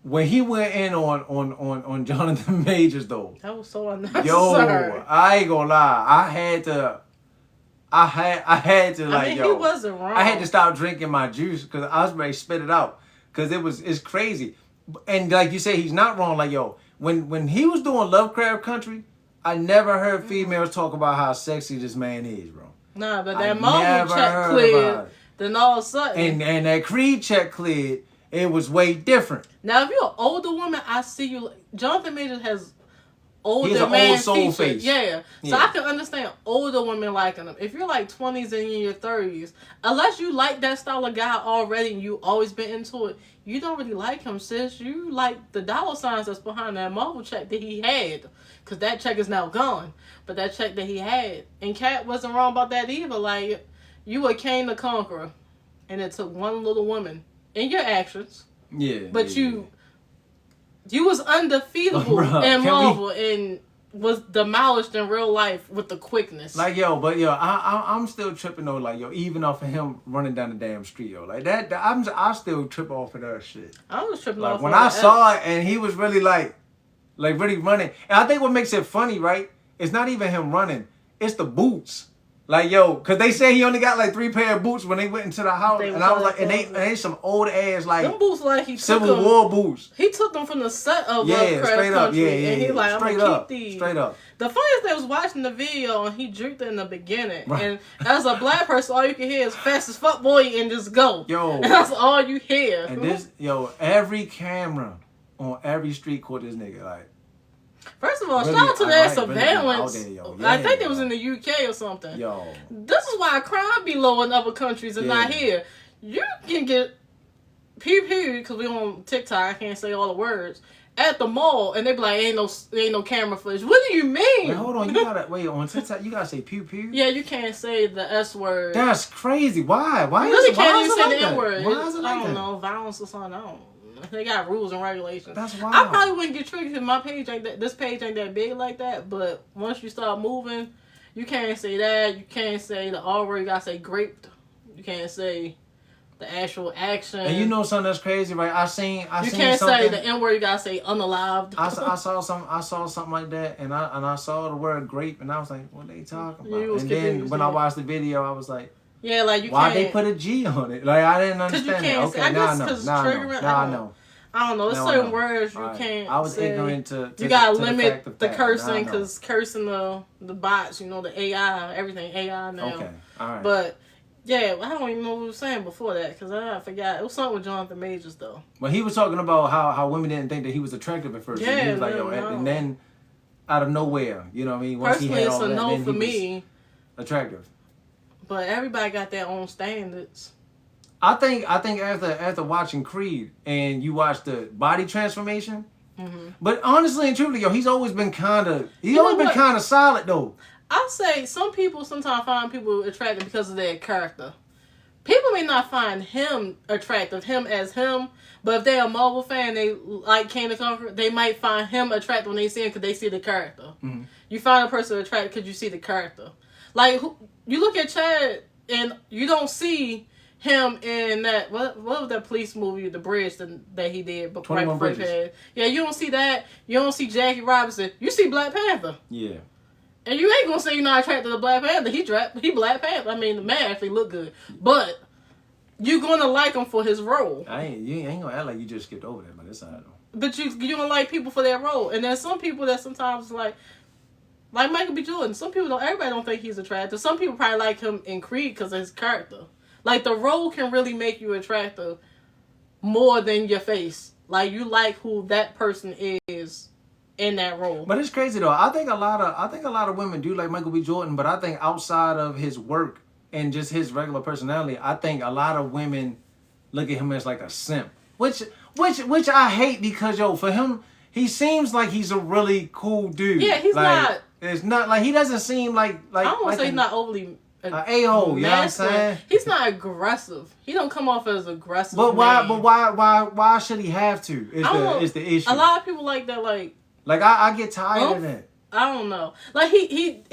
A: when he went in on Jonathan Majors, though,
B: that was so unnecessary.
A: Yo, I ain't gonna lie. I had to like,
B: I mean, he wasn't wrong.
A: I had to stop drinking my juice because I was ready to spit it out because it's crazy. And like you say, he's not wrong. Like, yo, when he was doing Lovecraft Country, I never heard females talk about how sexy this man is, bro.
B: Nah, but that Marvel check cleared, then all of a sudden,
A: and that Creed check cleared. It was way different.
B: Now, if you're an older woman, I see you. Jonathan Majors has older
A: man
B: old
A: soul
B: features.
A: face.
B: Yeah. So I can understand older women liking him. If you're like 20s and in your 30s, unless you like that style of guy already and you always been into it, you don't really like him, sis. You like the dollar signs that's behind that Marvel check that he had. Because that check is now gone. But that check that he had. And Katt wasn't wrong about that either. Like, you were Cain the Conqueror. And it took one little woman in your actions. Yeah. But you was undefeatable in Marvel. And was demolished in real life with the quickness.
A: Like, yo, but yo, I'm still tripping though. Like, yo, even off of him running down the damn street, yo, like that I still trip off of that shit.
B: I was tripping
A: Like
B: off
A: when
B: of
A: I
B: that.
A: saw it and he was really like really running. And I think what makes it funny, right? It's not even him running. It's the boots. Like, yo, because they say he only got like 3 pair of boots when they went into the house. And I was like, and they some old ass, like,
B: them boots like he
A: Civil War boots.
B: He took them from the set of
A: Yeah,
B: Lovecraft
A: straight up.
B: Country,
A: Yeah.
B: and he like, I'm
A: straight
B: gonna
A: up.
B: keep these.
A: Straight up.
B: The funniest thing was watching the video, and he juked it in the beginning.
A: Right.
B: And as a black person, all you can hear is fast as fuck boy and just go.
A: Yo.
B: And that's all you hear.
A: And this, yo, every camera on every street caught this nigga, like.
B: First of all,
A: really,
B: shout out to that
A: really
B: surveillance.
A: out there, yo.
B: I
A: Yeah,
B: think it was
A: yo.
B: in the UK or something.
A: Yo.
B: This is why crime be low in other countries and not here. You can get pew because we on TikTok. I can't say all the words at the mall, and they be like, "Ain't no camera footage." What do you mean?
A: Wait, hold on. You gotta wait on TikTok. You gotta say pew pew.
B: Yeah, you can't say the S word.
A: That's crazy. Why? Why
B: You really
A: is it? Why
B: can't
A: is
B: even
A: it
B: say
A: like
B: the
A: that?
B: N word.
A: Why is it like
B: I don't
A: that?
B: know, violence or something. I don't. They got rules and regulations.
A: That's wild.
B: I probably wouldn't get triggered because my page ain't that. This page ain't that big like that. But once you start moving, you can't say that. You can't say the R word. You gotta say graped. You can't say the actual action.
A: And you know something that's crazy, right? I seen
B: you can't
A: something.
B: say the N word. You gotta say unalived.
A: I saw something like that, and I saw the word grape, and I was like, what they talking about?
B: You was
A: And then
B: confused,
A: when
B: yeah.
A: I watched the video, I was like,
B: Yeah, like you
A: why
B: can't.
A: they put a G on it? Like I didn't
B: Because you
A: understand
B: can't
A: it.
B: say.
A: Okay,
B: I
A: now I
B: guess
A: know.
B: because it's
A: Now I know.
B: triggering.
A: Now I know.
B: I don't know. There's
A: Now I
B: certain
A: know.
B: words you
A: All right.
B: can't.
A: I was
B: say.
A: ignorant to
B: You gotta
A: the
B: limit
A: fact of
B: the
A: that. Now I
B: cursing
A: know.
B: because cursing the bots, you know, the AI, everything AI now.
A: Okay, all right.
B: But yeah, I don't even know what we were saying before that because I forgot. It was something with Jonathan Majors though.
A: Well, he was talking about how women didn't think that he was attractive at first.
B: Yeah,
A: And he was like,
B: no.
A: and then out of nowhere, you know what I mean? Once
B: Personally,
A: he had
B: it's
A: all
B: a
A: that,
B: no
A: then
B: for
A: he
B: me.
A: was attractive.
B: But everybody got their own standards.
A: I think after watching Creed and you watch the body transformation, but honestly and truly, yo, he's always been kind of solid though.
B: I'll say some people sometimes find people attractive because of their character. People may not find him attractive, him as him, but if they're a Marvel fan, they like Kane the Conqueror, they might find him attractive when they see him because they see the character.
A: Mm-hmm.
B: You find a person attractive because you see the character. Like, you look at Chad and you don't see him in that, what was that police movie, The Bridge, that he did right
A: 21
B: before he
A: Bridges.
B: passed. Yeah, you don't see that. You don't see Jackie Robinson. You see Black Panther.
A: Yeah.
B: And you ain't gonna say you're not attracted to Black Panther. He Black Panther. I mean, the man actually look good, but you're gonna like him for his role.
A: You ain't gonna act like you just skipped over that, but it's alright though.
B: But you don't like people for their role. And there's some people that sometimes like Michael B. Jordan. Some people don't. Everybody don't think he's attractive. Some people probably like him in Creed because of his character. Like, the role can really make you attractive more than your face. Like, you like who that person is in that role.
A: But it's crazy though. I think a lot of women do like Michael B. Jordan, but I think outside of his work and just his regular personality, I think a lot of women look at him as like a simp. Which I hate because for him, he seems like he's a really cool dude.
B: Yeah, he's
A: like,
B: not.
A: It's not like he doesn't seem like
B: I don't want to say he's not overly
A: a-hole, you know what I'm saying?
B: He's not aggressive. He don't come off as aggressive.
A: But
B: man.
A: why should he have to? Is the issue.
B: A lot of people like that, like
A: I get tired of that.
B: I don't know. Like he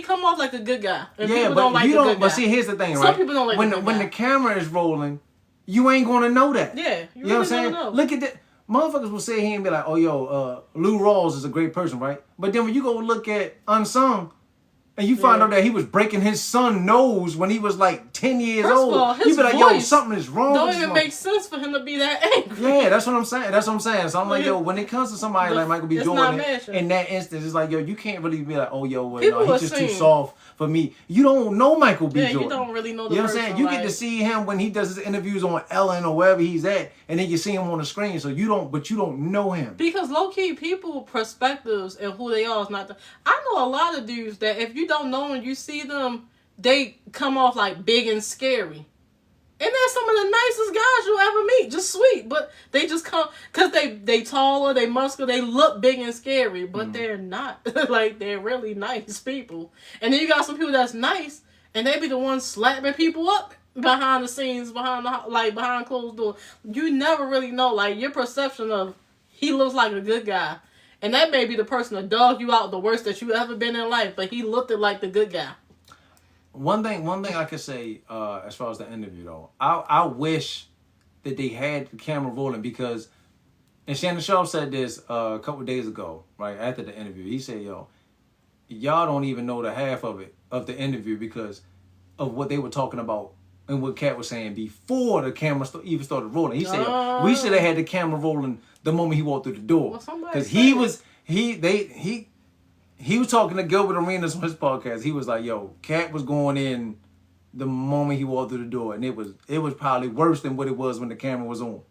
B: come off like a good guy. And
A: yeah,
B: people
A: but
B: don't like
A: you
B: the
A: don't.
B: good
A: But
B: guy.
A: see, here's the thing, right?
B: Some people don't like
A: when
B: the good
A: when
B: guy.
A: the camera is rolling, you ain't gonna know that.
B: Yeah,
A: you know what I'm saying?
B: Know.
A: Look at that. Motherfuckers will sit here and be like, "Oh, Lou Rawls is a great person, right?" But then when you go look at Unsung, and you find out that he was breaking his son's nose when he was like 10 years
B: First
A: old,
B: of all, his
A: you be like,
B: voice
A: "Yo, something is wrong."
B: Don't
A: with
B: even
A: this
B: make sense for him to be that angry.
A: Yeah, that's what I'm saying. So I'm like, yo, when it comes to somebody like Michael B.
B: It's
A: Jordan,
B: not matching.
A: in that instance, it's like, yo, you can't really be like, oh, yo, well,
B: People
A: no, he's just too
B: assume.
A: soft for me. You don't know Michael B. Jordan.
B: You don't really know the
A: You know what I'm
B: person,
A: saying? You get
B: like-
A: to see him when he does his interviews on Ellen or wherever he's at, and then you see him on the screen. So you don't know him.
B: Because low-key, people perspectives and who they are is not the... I know a lot of dudes that if you don't know and you see them, they come off like big and scary. And they're some of the nicest guys you'll ever meet. Just sweet. But they just come... Because they taller, they muscular, they look big and scary. But they're not. Like, they're really nice people. And then you got some people that's nice, and they be the ones slapping people up behind the scenes, behind closed doors. You never really know. Like, your perception of he looks like a good guy And that may be the person that dog you out the worst that you ever been in life, but he looked like the good guy.
A: One thing I could say as far as the interview though, I wish that they had the camera rolling because, and Shannon Sharp said this a couple of days ago, right after the interview. He said, "Yo, y'all don't even know the half of the interview because of what they were talking about and what Katt was saying before the camera even started rolling." He said, "We should have had the camera rolling the moment he walked through the door because he was talking to Gilbert Arenas on his podcast. He was like, yo, Katt was going in the moment he walked through the door, and it was probably worse than what it was when the camera was on."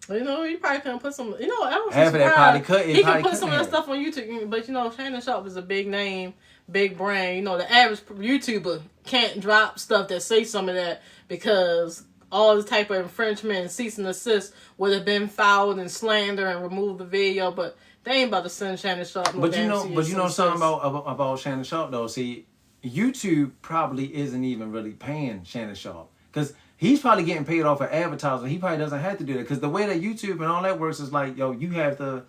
B: You know, you probably can put some. You know, I was
A: half of that probably cut.
B: He can put some of that stuff on YouTube, but you know, Shannon Sharp is a big name, big brand. You know, the average YouTuber can't drop stuff that say some of that because all this type of infringement and cease and desist would have been filed and slander and remove the video, but they ain't about to send Shannon Sharp. No,
A: but you know something about Shannon Sharp though. See, YouTube probably isn't even really paying Shannon Sharp because he's probably getting paid off of advertising. He probably doesn't have to do that because the way that YouTube and all that works is like, yo, you have to.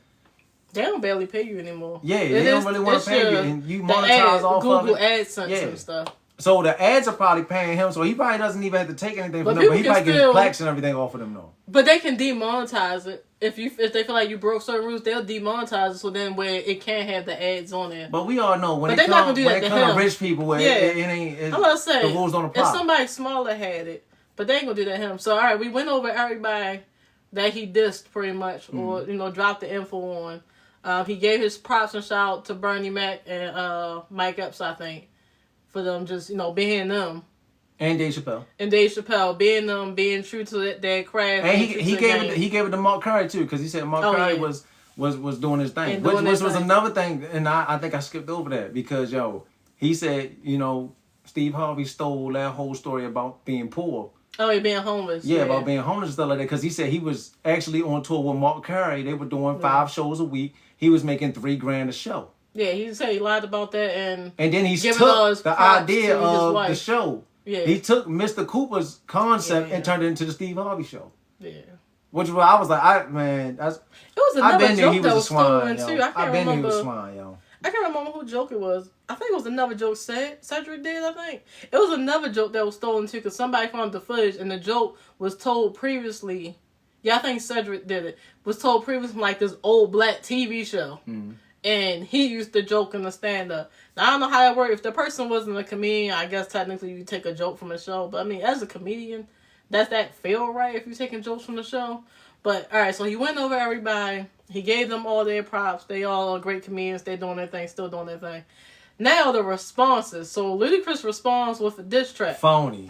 B: They don't barely pay you anymore.
A: Yeah, they don't really want to pay you, and you monetize off
B: Google
A: of it.
B: AdSense and stuff.
A: So the ads are probably paying him, so he probably doesn't even have to take anything from them, but he probably gets plaques and everything off of them though.
B: But they can demonetize it. If they feel like you broke certain rules, they'll demonetize it so then where it can't have the ads on there.
A: But we all know when it comes to rich people, it ain't. I'm
B: gonna say
A: the rules don't apply.
B: If somebody smaller had it, but they ain't gonna do that to him. So all right, we went over everybody that he dissed pretty much, or dropped the info on. He gave his props and shout out to Bernie Mac and Mike Epps, I think, for them just being them.
A: And Dave Chappelle.
B: Being them, being true to their craft.
A: And he gave it to Mark Curry too, because he said Mark Curry was doing his thing, which was another thing, and I think I skipped over that because he said Steve Harvey stole that whole story about being poor.
B: Oh, he being homeless.
A: Yeah, about being homeless and stuff like that, because he said he was actually on tour with Mark Curry. They were doing 5 shows a week. He was making $3,000 a show.
B: Yeah, he said he lied about that and
A: then he took the idea of the show. Yeah. He took Mr. Cooper's concept and turned it into the Steve Harvey show. Yeah. Which I was like, I've been there, he was a swine, too. I've been there, he was a swine, yo.
B: I can't remember who joke it was. I think it was another joke Cedric did, I think. It was another joke that was stolen, too, because somebody found the footage, and the joke was told previously. Yeah, I think Cedric did it. Was told previously from, like, this old black TV show. Mm-hmm. And he used the joke in the stand-up. Now, I don't know how that worked. If the person wasn't a comedian, I guess technically you take a joke from a show. But, I mean, as a comedian, does that feel right if you're taking jokes from the show? But, all right, so he went over everybody. He gave them all their props. They all are great comedians. They're doing their thing, still doing their thing. Now the responses. So Ludacris responds with a diss track.
A: Phony.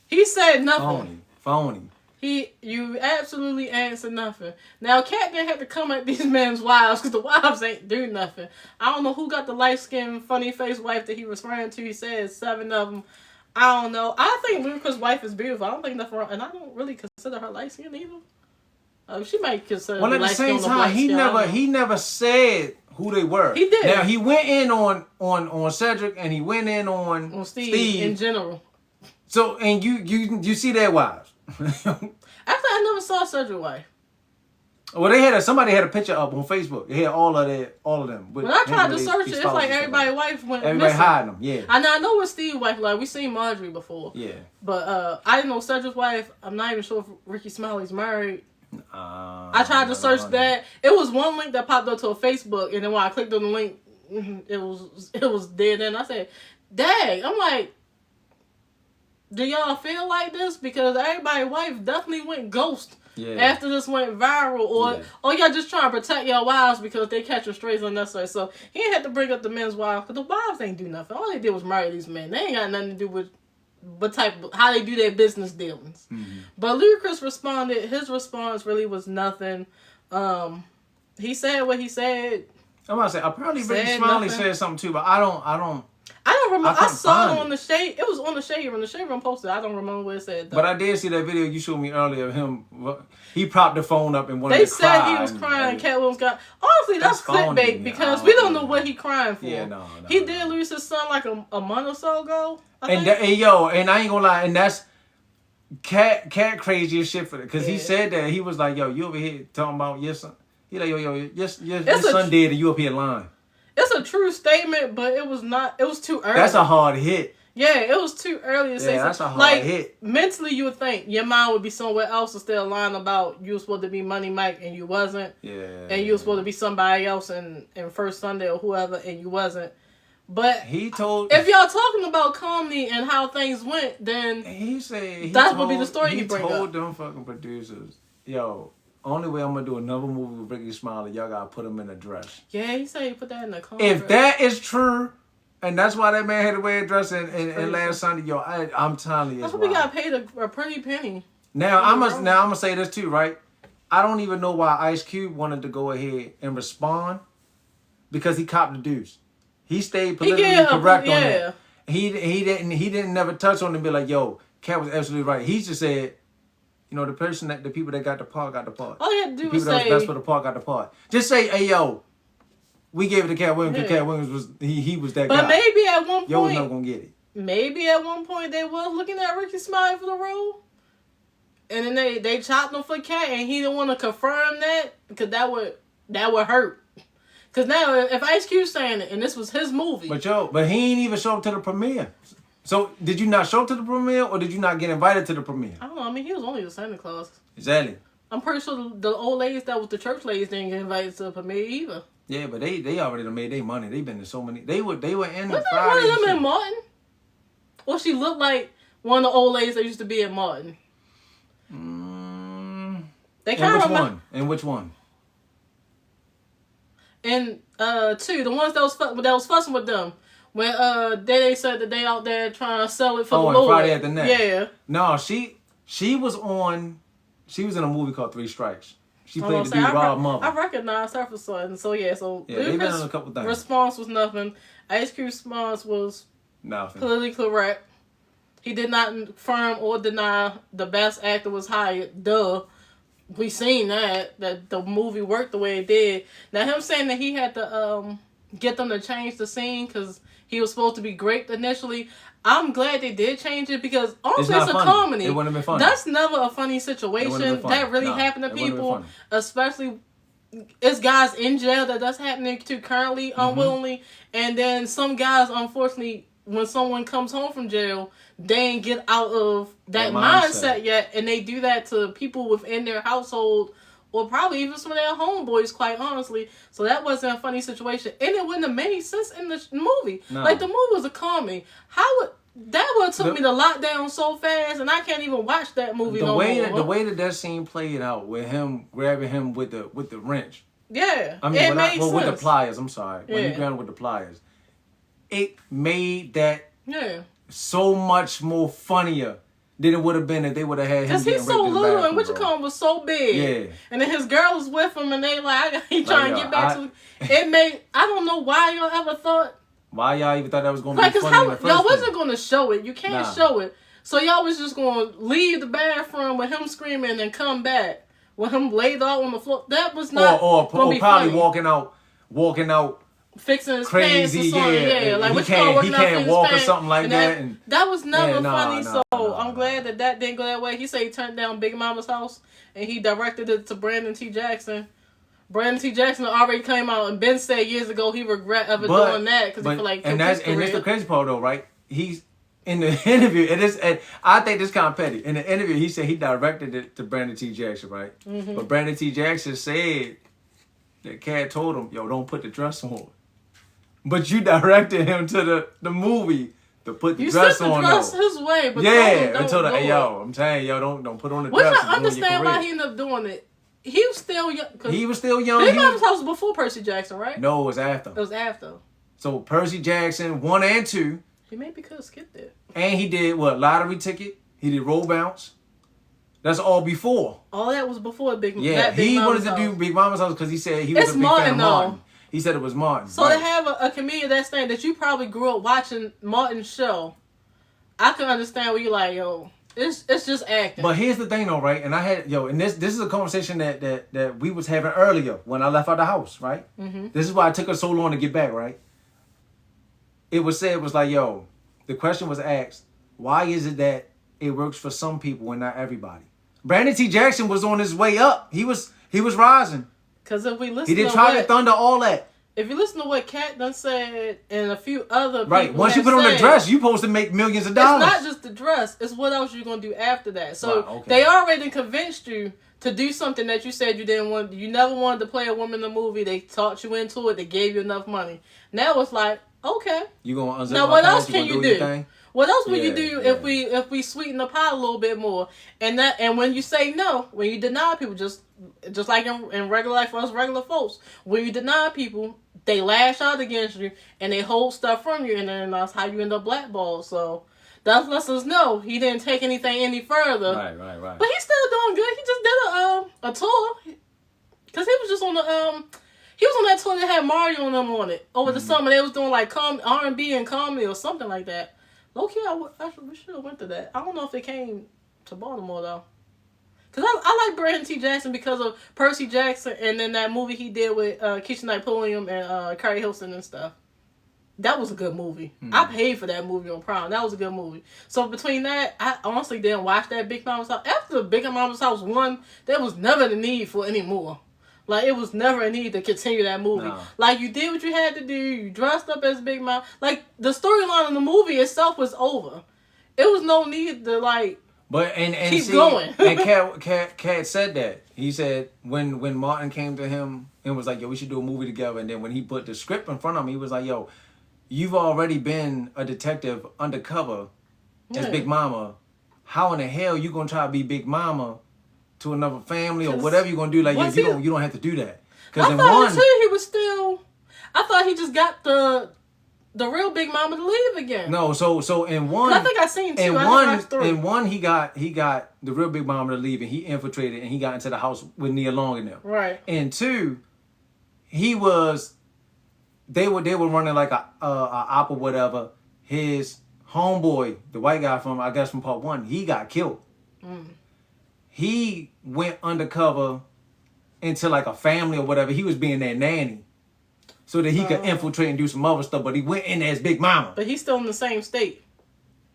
B: He said nothing.
A: Phony.
B: You absolutely answered nothing. Now, Katt didn't have to come at these men's wives because the wives ain't do nothing. I don't know who got the light-skinned, funny-faced wife that he was referring to. He said 7 of them. I don't know. I think Ludacris' wife is beautiful. I don't think nothing wrong. And I don't really consider her light-skinned either. She might consider
A: at the same time, he never said who they were.
B: He did.
A: Now, he went in on Cedric and he went in on Steve
B: in general.
A: So, and you see their wives.
B: Actually, I never saw Cedric's wife.
A: Well, somebody had a picture up on Facebook. They had all of them.
B: When I tried to search it, it's like everybody's wife went missing.
A: Everybody hiding them, yeah.
B: I know what Steve's wife like. We seen Marjorie before.
A: Yeah.
B: But I didn't know Cedric's wife. I'm not even sure if Ricky Smiley's married. I tried to search that. It was one link that popped up to a Facebook, and then when I clicked on the link, it was dead. And I said, "Dang!" I'm like, do y'all feel like this? Because everybody's wife definitely went ghost after this went viral. Or y'all just trying to protect y'all wives because they catching strays unnecessary. So he ain't had to bring up the men's wives because the wives ain't do nothing. All they did was marry these men. They ain't got nothing to do with how they do their business dealings. Mm-hmm. But Ludacris responded. His response really was nothing. He said what he said.
A: I'm about to say, apparently Ricky Smiley said something too, but I don't
B: remember. I saw it on the Shade. It was on the Shade Room. The Shade Room posted. I don't remember what it said, though.
A: But I did see that video you showed me earlier of him. He propped the phone up and wanted to cry.
B: They said he was crying. Katt Williams got... Honestly, that's clickbait because we don't know what he crying for.
A: Yeah, no.
B: He did lose his son like a month or so ago.
A: And I ain't gonna lie, and that's Katt crazy as shit for it. Because he said that. He was like, yo, you over here talking about your son. He like, yo, your son dead and you up here lying.
B: It's a true statement, but it was too early.
A: That's a hard hit.
B: Yeah, it was too early to say
A: that's
B: something.
A: a hard hit.
B: Mentally, you would think your mind would be somewhere else instead of lying about you were supposed to be Money Mike and you wasn't.
A: Yeah.
B: And you were supposed to be somebody else in First Sunday or whoever and you wasn't. But
A: he told,
B: if y'all talking about comedy and how things went, then that would be the story you bring up. He
A: told them fucking producers, yo, only way I'm gonna do another movie with Ricky Smiley, y'all gotta put him in a dress.
B: Yeah, he said he put that in the contract.
A: If that is true, and that's why that man had to wear a dress in last Sunday, yo, I'm telling you,
B: that's what we got paid a pretty penny.
A: Now I'm gonna say this too, right? I don't even know why Ice Cube wanted to go ahead and respond because he copped the deuce. He stayed politically correct on that. He didn't never touch on it and be like, yo, Katt was absolutely right. He just said, you know, the people that got the part got the part.
B: All you had to do was say,
A: the people that was best for the part got the part. Just say, hey, yo, we gave it to Katt Williams because Katt Williams was he was that guy.
B: But maybe at one point,
A: yo was not gonna get it.
B: Maybe at one point they was looking at Ricky Smiley for the role, and then they chopped him for Katt, and he didn't want to confirm that because that would hurt. Because now, if Ice Cube's saying it, and this was his movie.
A: But he ain't even show up to the premiere. So, did you not show up to the premiere, or did you not get invited to the premiere?
B: I don't know. I mean, he was only the Santa Claus.
A: Exactly.
B: I'm pretty sure the old ladies that was the church ladies didn't get invited to the premiere either.
A: Yeah, but they already done made their money. They've been to so many. They were in the Friday.
B: One of them in Martin? Well, she looked like one of the old ladies that used to be at Martin. They kind of
A: And which one?
B: And two, the ones that was fussing with them when they said that they out there trying to sell it for the Lord.
A: Friday at the Net.
B: Yeah.
A: No, she was on. She was in a movie called Three Strikes. She played the dude Rob Mother.
B: I recognized her for something. So yeah,
A: they've been on a couple things.
B: Response was nothing. Ice Cube's response was
A: nothing.
B: Politically correct. He did not confirm or deny the best actor was hired. Duh. We seen that the movie worked the way it did. Now him saying that he had to get them to change the scene because he was supposed to be great initially. I'm glad they did change it because honestly it's a comedy.
A: It wouldn't have been funny.
B: That's never a funny situation. That really happened to people, especially it's guys in jail that's happening to currently unwillingly, and then some guys unfortunately when someone comes home from jail, they ain't get out of that mindset yet, and they do that to people within their household, or probably even some of their homeboys, quite honestly. So that wasn't a funny situation, and it wouldn't have made sense in the movie. No. Like, the movie was a comedy. That would took me to lockdown so fast, and I can't even watch that movie no more.
A: The way that scene played out with him grabbing him with the wrench.
B: Yeah,
A: I mean, with the pliers. I'm sorry, when he grabbed him with the pliers, it made that so much more funnier than it would have been if they would have had him. Because
B: he's so little and Wichita was so big. Yeah. And then his girl was with him and they he trying to get back to it. I don't know why y'all ever thought.
A: Why y'all even thought that was going to be funny in the first
B: y'all wasn't going to show it. You can't show it. So y'all was just going to leave the bathroom with him screaming and come back with him laid out on the floor. That was not
A: or probably funny. walking out.
B: Fixing his
A: crazy,
B: pants or something,
A: yeah.
B: Like
A: he can't walk or something like that. And
B: that was never funny. I'm glad that didn't go that way. He said he turned down Big Mama's House and he directed it to Brandon T. Jackson. Brandon T. Jackson already came out and Ben said years ago he regret ever doing that because he feel like
A: and that's the crazy part though, right? He's in the interview, and I think this kind of petty. In the interview, he said he directed it to Brandon T. Jackson, right? Mm-hmm. But Brandon T. Jackson said that Katt told him, "Yo, don't put the dress on." But you directed him to the movie to put the dress on.
B: You set the dress his way, but
A: I told her, hey, yo, I'm saying, yo, don't put on the dress.
B: Which I understand why he ended up doing it. He was still young.
A: He was still young.
B: Big Mama's House was before Percy Jackson, right?
A: No, it was after.
B: It was after.
A: So Percy Jackson 1 and 2.
B: He maybe could have skipped it.
A: And he did lottery ticket. He did roll bounce. That's all before.
B: All that was before Big.
A: Yeah, he wanted to do Big Mama's House because he said he was a big fan of Martin. He said it was Martin.
B: So to have a comedian that's saying that you probably grew up watching Martin's show, I can understand where you're like, yo, it's just acting.
A: But here's the thing though, right? And I had, and this is a conversation that we was having earlier when I left out the house, right? Mm-hmm. This is why it took us so long to get back, right? It was said, it was like, yo, the question was asked, why is it that it works for some people and not everybody? Brandon T. Jackson was on his way up. He was rising.
B: Because if we listen,
A: he did Tropic Thunder, all that.
B: If you listen to what Katt done said and a few other people,
A: right? Once you put on the dress, you supposed to make millions of dollars.
B: It's not just the dress; it's what else you're gonna do after that. So they already convinced you to do something that you said you didn't want. You never wanted to play a woman in the movie. They talked you into it. They gave you enough money. Now it's like, okay,
A: you gonna unzip
B: now what else can you do? What else would you do if we sweeten the pot a little bit more? And when you say no, when you deny people, just like in regular life for us regular folks, when you deny people, they lash out against you and they hold stuff from you, and then that's how you end up blackballed. So that lets us know he didn't take anything any further.
A: Right.
B: But he's still doing good. He just did a tour because he was just on the he was on that tour that had Mario and them on it over the summer. They was doing like R&B and comedy or something like that. Okay, we should have went to that. I don't know if they came to Baltimore though. Cause I like Brandon T. Jackson because of Percy Jackson and then that movie he did with Keisha Knight Pulliam and Carrie Hilson and stuff. That was a good movie. I paid for that movie on Prime. That was a good movie. So between that, I honestly didn't watch that Big Mama's House. After Big Mama's House 1, there was never the need for any more. Like, it was never a need to continue that movie. No. Like, you did what you had to do. You dressed up as Big Mama. Like, the storyline of the movie itself was over. It was no need to, like, keep going.
A: And Katt said that. He said when Martin came to him and was like, yo, we should do a movie together. And then when he put the script in front of him, he was like, yo, you've already been a detective undercover as Big Mama. How in the hell you going to try to be Big Mama to another family or whatever you're gonna do? Like, you don't have to do that.
B: Because he was still. I thought he just got the real Big Mama to leave again.
A: No, so in one,
B: I think I seen two.
A: In one, he got the real Big Mama to leave, and he infiltrated and he got into the house with Nia Long and them.
B: Right.
A: And two, they were running like a op or whatever. His homeboy, the white guy from part 1, he got killed. He went undercover into like a family or whatever. He was being their nanny so that he could infiltrate and do some other stuff. But he went in as Big Mama.
B: But he's still in the same state.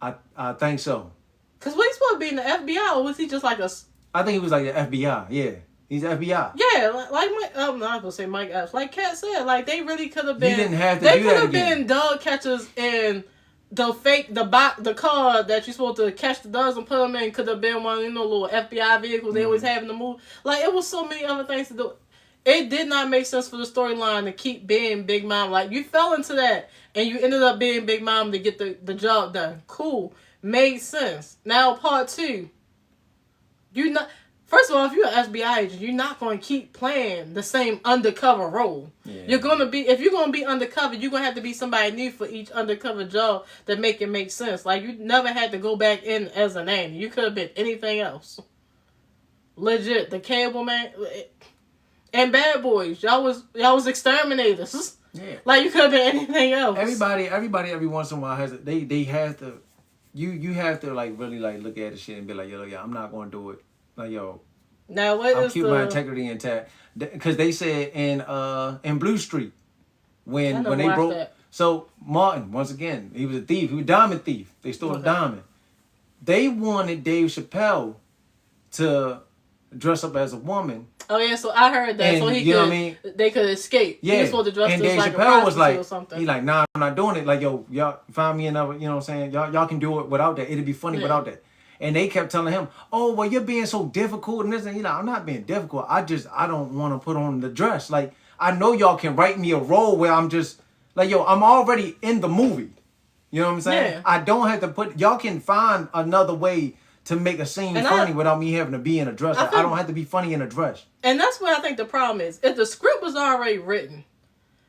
A: I think so.
B: Because was he supposed to be in the FBI or was he just like a...
A: I think he was like the FBI, yeah. He's FBI.
B: Yeah, like I'm not going to say Mike Epps. Like Katt said, like they really could have been...
A: You didn't have to do that again. They could have
B: been dog catchers in... The car that you're supposed to catch the dogs and put them in could have been one of little FBI vehicles they always have in the movie. Like, it was so many other things to do. It did not make sense for the storyline to keep being Big Mom. Like, you fell into that and you ended up being Big Mom to get the job done. Cool. Made sense. Now, part 2. First of all, if you're an FBI agent, you're not going to keep playing the same undercover role. Yeah. If you're going to be undercover, you're going to have to be somebody new for each undercover job that make it make sense. Like, you never had to go back in as a nanny. You could have been anything else. Legit. The Cable Man and Bad Boys. Y'all was exterminators. Yeah. Like, you could have been anything else.
A: Everybody every once in a while has they have to you have to like really like look at the shit and be like, yo, I'm not going to do it. Like, yo,
B: now
A: I'm keeping my integrity intact. Because they said in Blue Street when they broke that. So Martin, once again, he was a thief. He was a diamond thief. They stole a diamond. They wanted Dave Chappelle to dress up as a woman.
B: Oh yeah, so I heard that. And, so they could escape.
A: Yeah.
B: He was supposed to dress
A: and
B: Dave
A: like
B: Chappelle
A: was like,
B: or something.
A: He like, nah, I'm not doing it. Like, yo, y'all find me another. You know what I'm saying? Y'all can do it without that. It'd be funny without that. And they kept telling him, oh, well, you're being so difficult and this and he's like, I'm not being difficult. I don't want to put on the dress. Like, I know y'all can write me a role where I'm just like, yo, I'm already in the movie. You know what I'm saying? Yeah. I don't have to y'all can find another way to make a scene funny without me having to be in a dress. I don't have to be funny in a dress.
B: And that's what I think the problem is. If the script was already written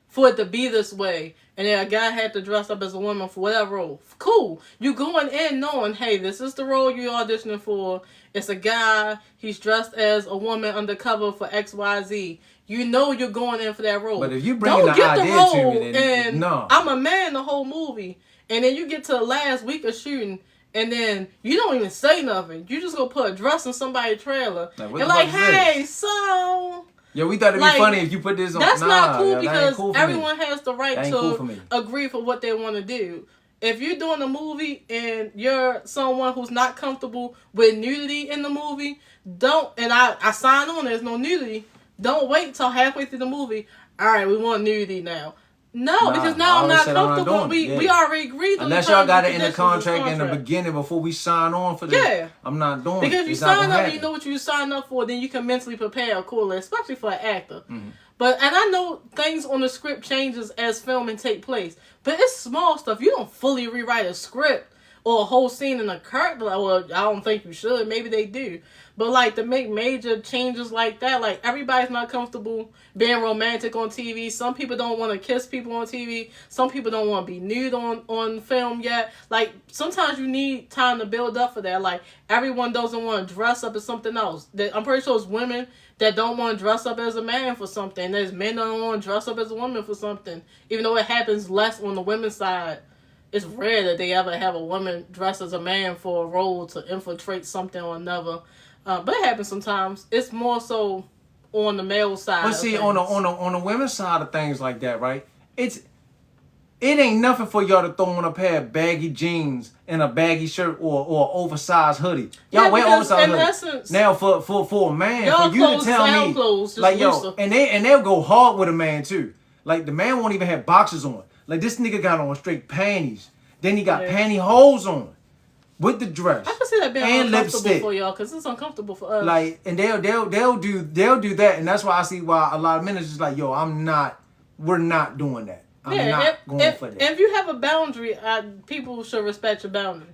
B: for it to be this way, and then a guy had to dress up as a woman for whatever role. Cool. You going in knowing, hey, this is the role you're auditioning for. It's a guy. He's dressed as a woman undercover for XYZ. You know you're going in for that role.
A: But if you bring the idea to me, then no.
B: I'm a man the whole movie. And then you get to the last week of shooting, and then you don't even say nothing. You just go put a dress in somebody's trailer. Like, hey, so...
A: Yeah, we thought it'd be funny if you put this on.
B: That's not cool because everyone has the right to agree for what they want to do. If you're doing a movie and you're someone who's not comfortable with nudity in the movie, don't. And I sign on. There's no nudity. Don't wait till halfway through the movie. All right, we want nudity now. No,
A: Nah,
B: because now I'm not comfortable.
A: Yeah.
B: We already agreed on
A: unless
B: the
A: y'all got it in
B: the
A: the contract in the beginning before we sign on for this.
B: Yeah.
A: I'm not doing
B: because
A: it.
B: Because you
A: it's not
B: sign up
A: happen.
B: and you know what you sign up for, then you can mentally prepare accordingly, especially for an actor.
A: Mm-hmm.
B: But, and I know things on the script changes as filming take place, but it's small stuff. You don't fully rewrite a script or a whole scene in a character. Well, I don't think you should. Maybe they do. But, like, to make major changes like that, like, everybody's not comfortable being romantic on TV. Some people don't want to kiss people on TV. Some people don't want to be nude on film yet. Like, sometimes you need time to build up for that. Like, everyone doesn't want to dress up as something else. I'm pretty sure it's women that don't want to dress up as a man for something. There's men that don't want to dress up as a woman for something. Even though it happens less on the women's side. It's rare that they ever have a woman dress as a man for a role to infiltrate something or another. But it happens sometimes. It's more so on the male side.
A: But see, on the women's side of things like that, right? It ain't nothing for y'all to throw on a pair of baggy jeans and a baggy shirt or oversized hoodie. Y'all wear oversized hoodie.
B: Essence,
A: now for a man, for you to tell me, like
B: looser.
A: and they'll go hard with a man too. Like the man won't even have boxers on. Like this nigga got on straight panties. Then he got pantyhose on. With the dress,
B: I can see that being
A: and
B: uncomfortable
A: lipstick.
B: for y'all because it's uncomfortable for us.
A: Like, and they'll do that, and that's why I see why a lot of men is just like, yo, we're not doing that. I'm not going for that.
B: And if you have a boundary, people should respect your boundary.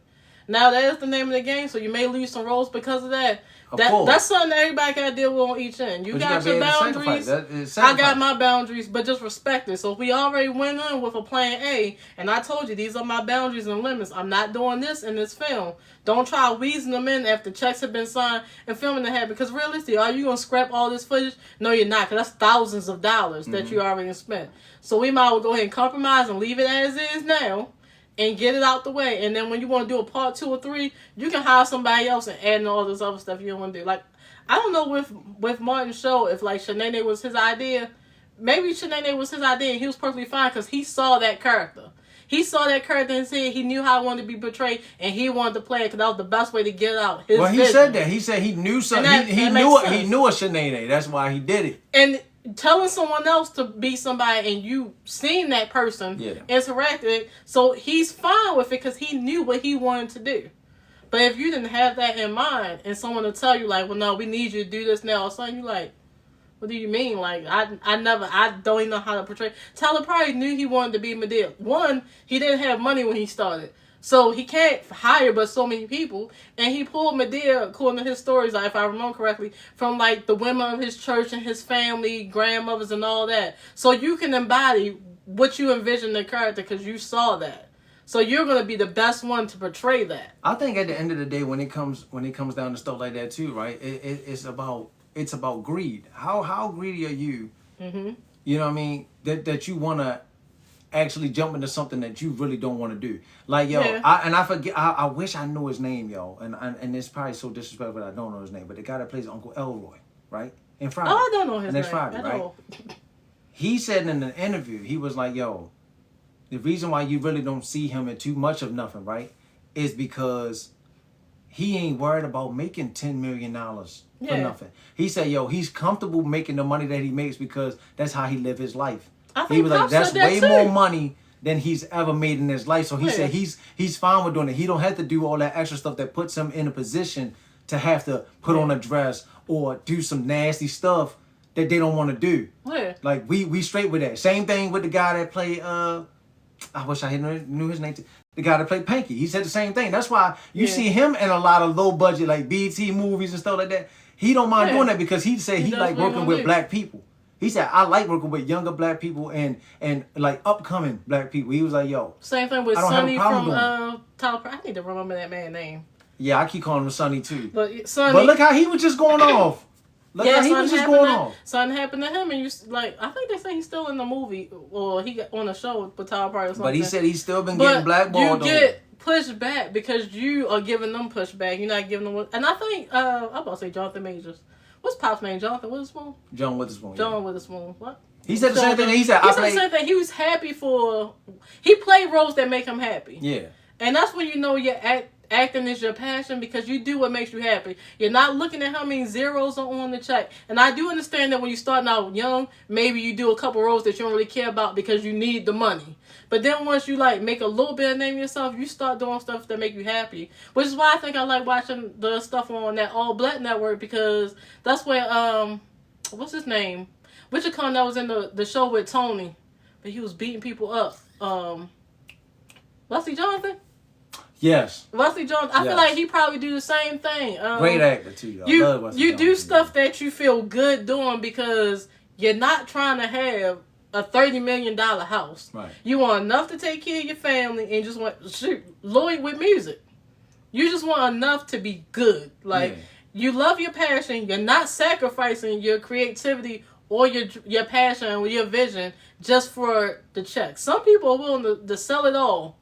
B: Now that is the name of the game, so you may lose some roles because of that. That's something that everybody got to deal with on each end. You got your boundaries. I got my boundaries, but just respect it. So if we already went in with a plan A, and I told you these are my boundaries and limits, I'm not doing this in this film. Don't try wheezing them in after checks have been signed and filming that happen. Because realistically, are you going to scrap all this footage? No, you're not, because that's thousands of dollars that you already spent. So we might as well go ahead and compromise and leave it as is now. And get it out the way. And then when you want to do a part 2 or 3, you can hire somebody else and add in all this other stuff you don't want to do. Like, I don't know with Martin's show if, like, Shanae was his idea. Maybe Shanae was his idea and he was perfectly fine because he saw that character. He saw that character and said he knew how it wanted to be portrayed and he wanted to play it because that was the best way to get out his vision.
A: Said that. He said he knew something. He knew a Shanae. That's why he did it.
B: And telling someone else to be somebody and you seen that person interacted, so he's fine with it because he knew what he wanted to do. But if you didn't have that in mind and someone to tell you like, well, no, we need you to do this now or something, you like, what do you mean? Like, I don't even know how to portray. Tyler probably knew he wanted to be Madea. One, he didn't have money when he started. So he can't hire but so many people. And he pulled Madea, according to his stories, if I remember correctly, from like the women of his church and his family, grandmothers and all that. So you can embody what you envision the character because you saw that. So you're going to be the best one to portray that.
A: I think at the end of the day, when it comes down to stuff like that too, right? It's about greed. How greedy are you? Mm-hmm. You know what I mean? That you want to actually jump into something that you really don't want to do. Like, yo, I forget, I wish I knew his name, yo. And it's probably so disrespectful that I don't know his name. But the guy that plays Uncle Elroy, right? In Friday.
B: Oh, I don't know his name.
A: And it's Friday, right? He said in an interview, he was like, yo, the reason why you really don't see him in too much of nothing, right? Is because he ain't worried about making $10 million for nothing. He said, yo, he's comfortable making the money that he makes because that's how he live his life. He was like, that's way more money than he's ever made in his life. So he said he's fine with doing it. He don't have to do all that extra stuff that puts him in a position to have to put on a dress or do some nasty stuff that they don't want to do. Like we straight with that. Same thing with the guy that played I wish I knew his name. The guy that played Panky. He said the same thing. That's why you see him in a lot of low budget like BT movies and stuff like that. He don't mind doing that because he said he like working with black people. He said, I like working with younger black people and like upcoming black people. He was like, yo.
B: Same thing with Sonny from Tyler. I need to remember that man's name.
A: Yeah, I keep calling him Sonny too.
B: But Sonny.
A: But look how he was just going off. Look how he was just going off.
B: Something happened to him, and you like. I think they say he's still in the movie, or he got on a show with Tyler Perry or something.
A: But he said he's still been getting blackballed.
B: You get pushed back because you are giving them pushback. You're not giving them. And I think I'm about to say Jonathan Majors. What's Pop's name? Jonathan Witherspoon?
A: John Witherspoon.
B: John Witherspoon. What?
A: He said the same thing. He said the same thing.
B: He was happy for. He played roles that make him happy.
A: Yeah.
B: And that's when you know you're acting is your passion because you do what makes you happy. You're not looking at how many zeros are on the check. And I do understand that when you're starting out young, maybe you do a couple roles that you don't really care about because you need the money. But then once you like make a little bit of name yourself, you start doing stuff that make you happy. Which is why I think I like watching the stuff on that All Black Network, because that's where what's his name? Richard Con that was in the show with Tony, but he was beating people up. Wesley Jonathan?
A: Yes.
B: Wesley Jones, I feel like he probably do the same thing.
A: Great actor too.
B: You do stuff that you feel good doing because you're not trying to have a $30 million house.
A: Right.
B: You want enough to take care of your family and just want Lloyd with music. You just want enough to be good. Like you love your passion. You're not sacrificing your creativity or your passion or your vision just for the check. Some people are willing to sell it all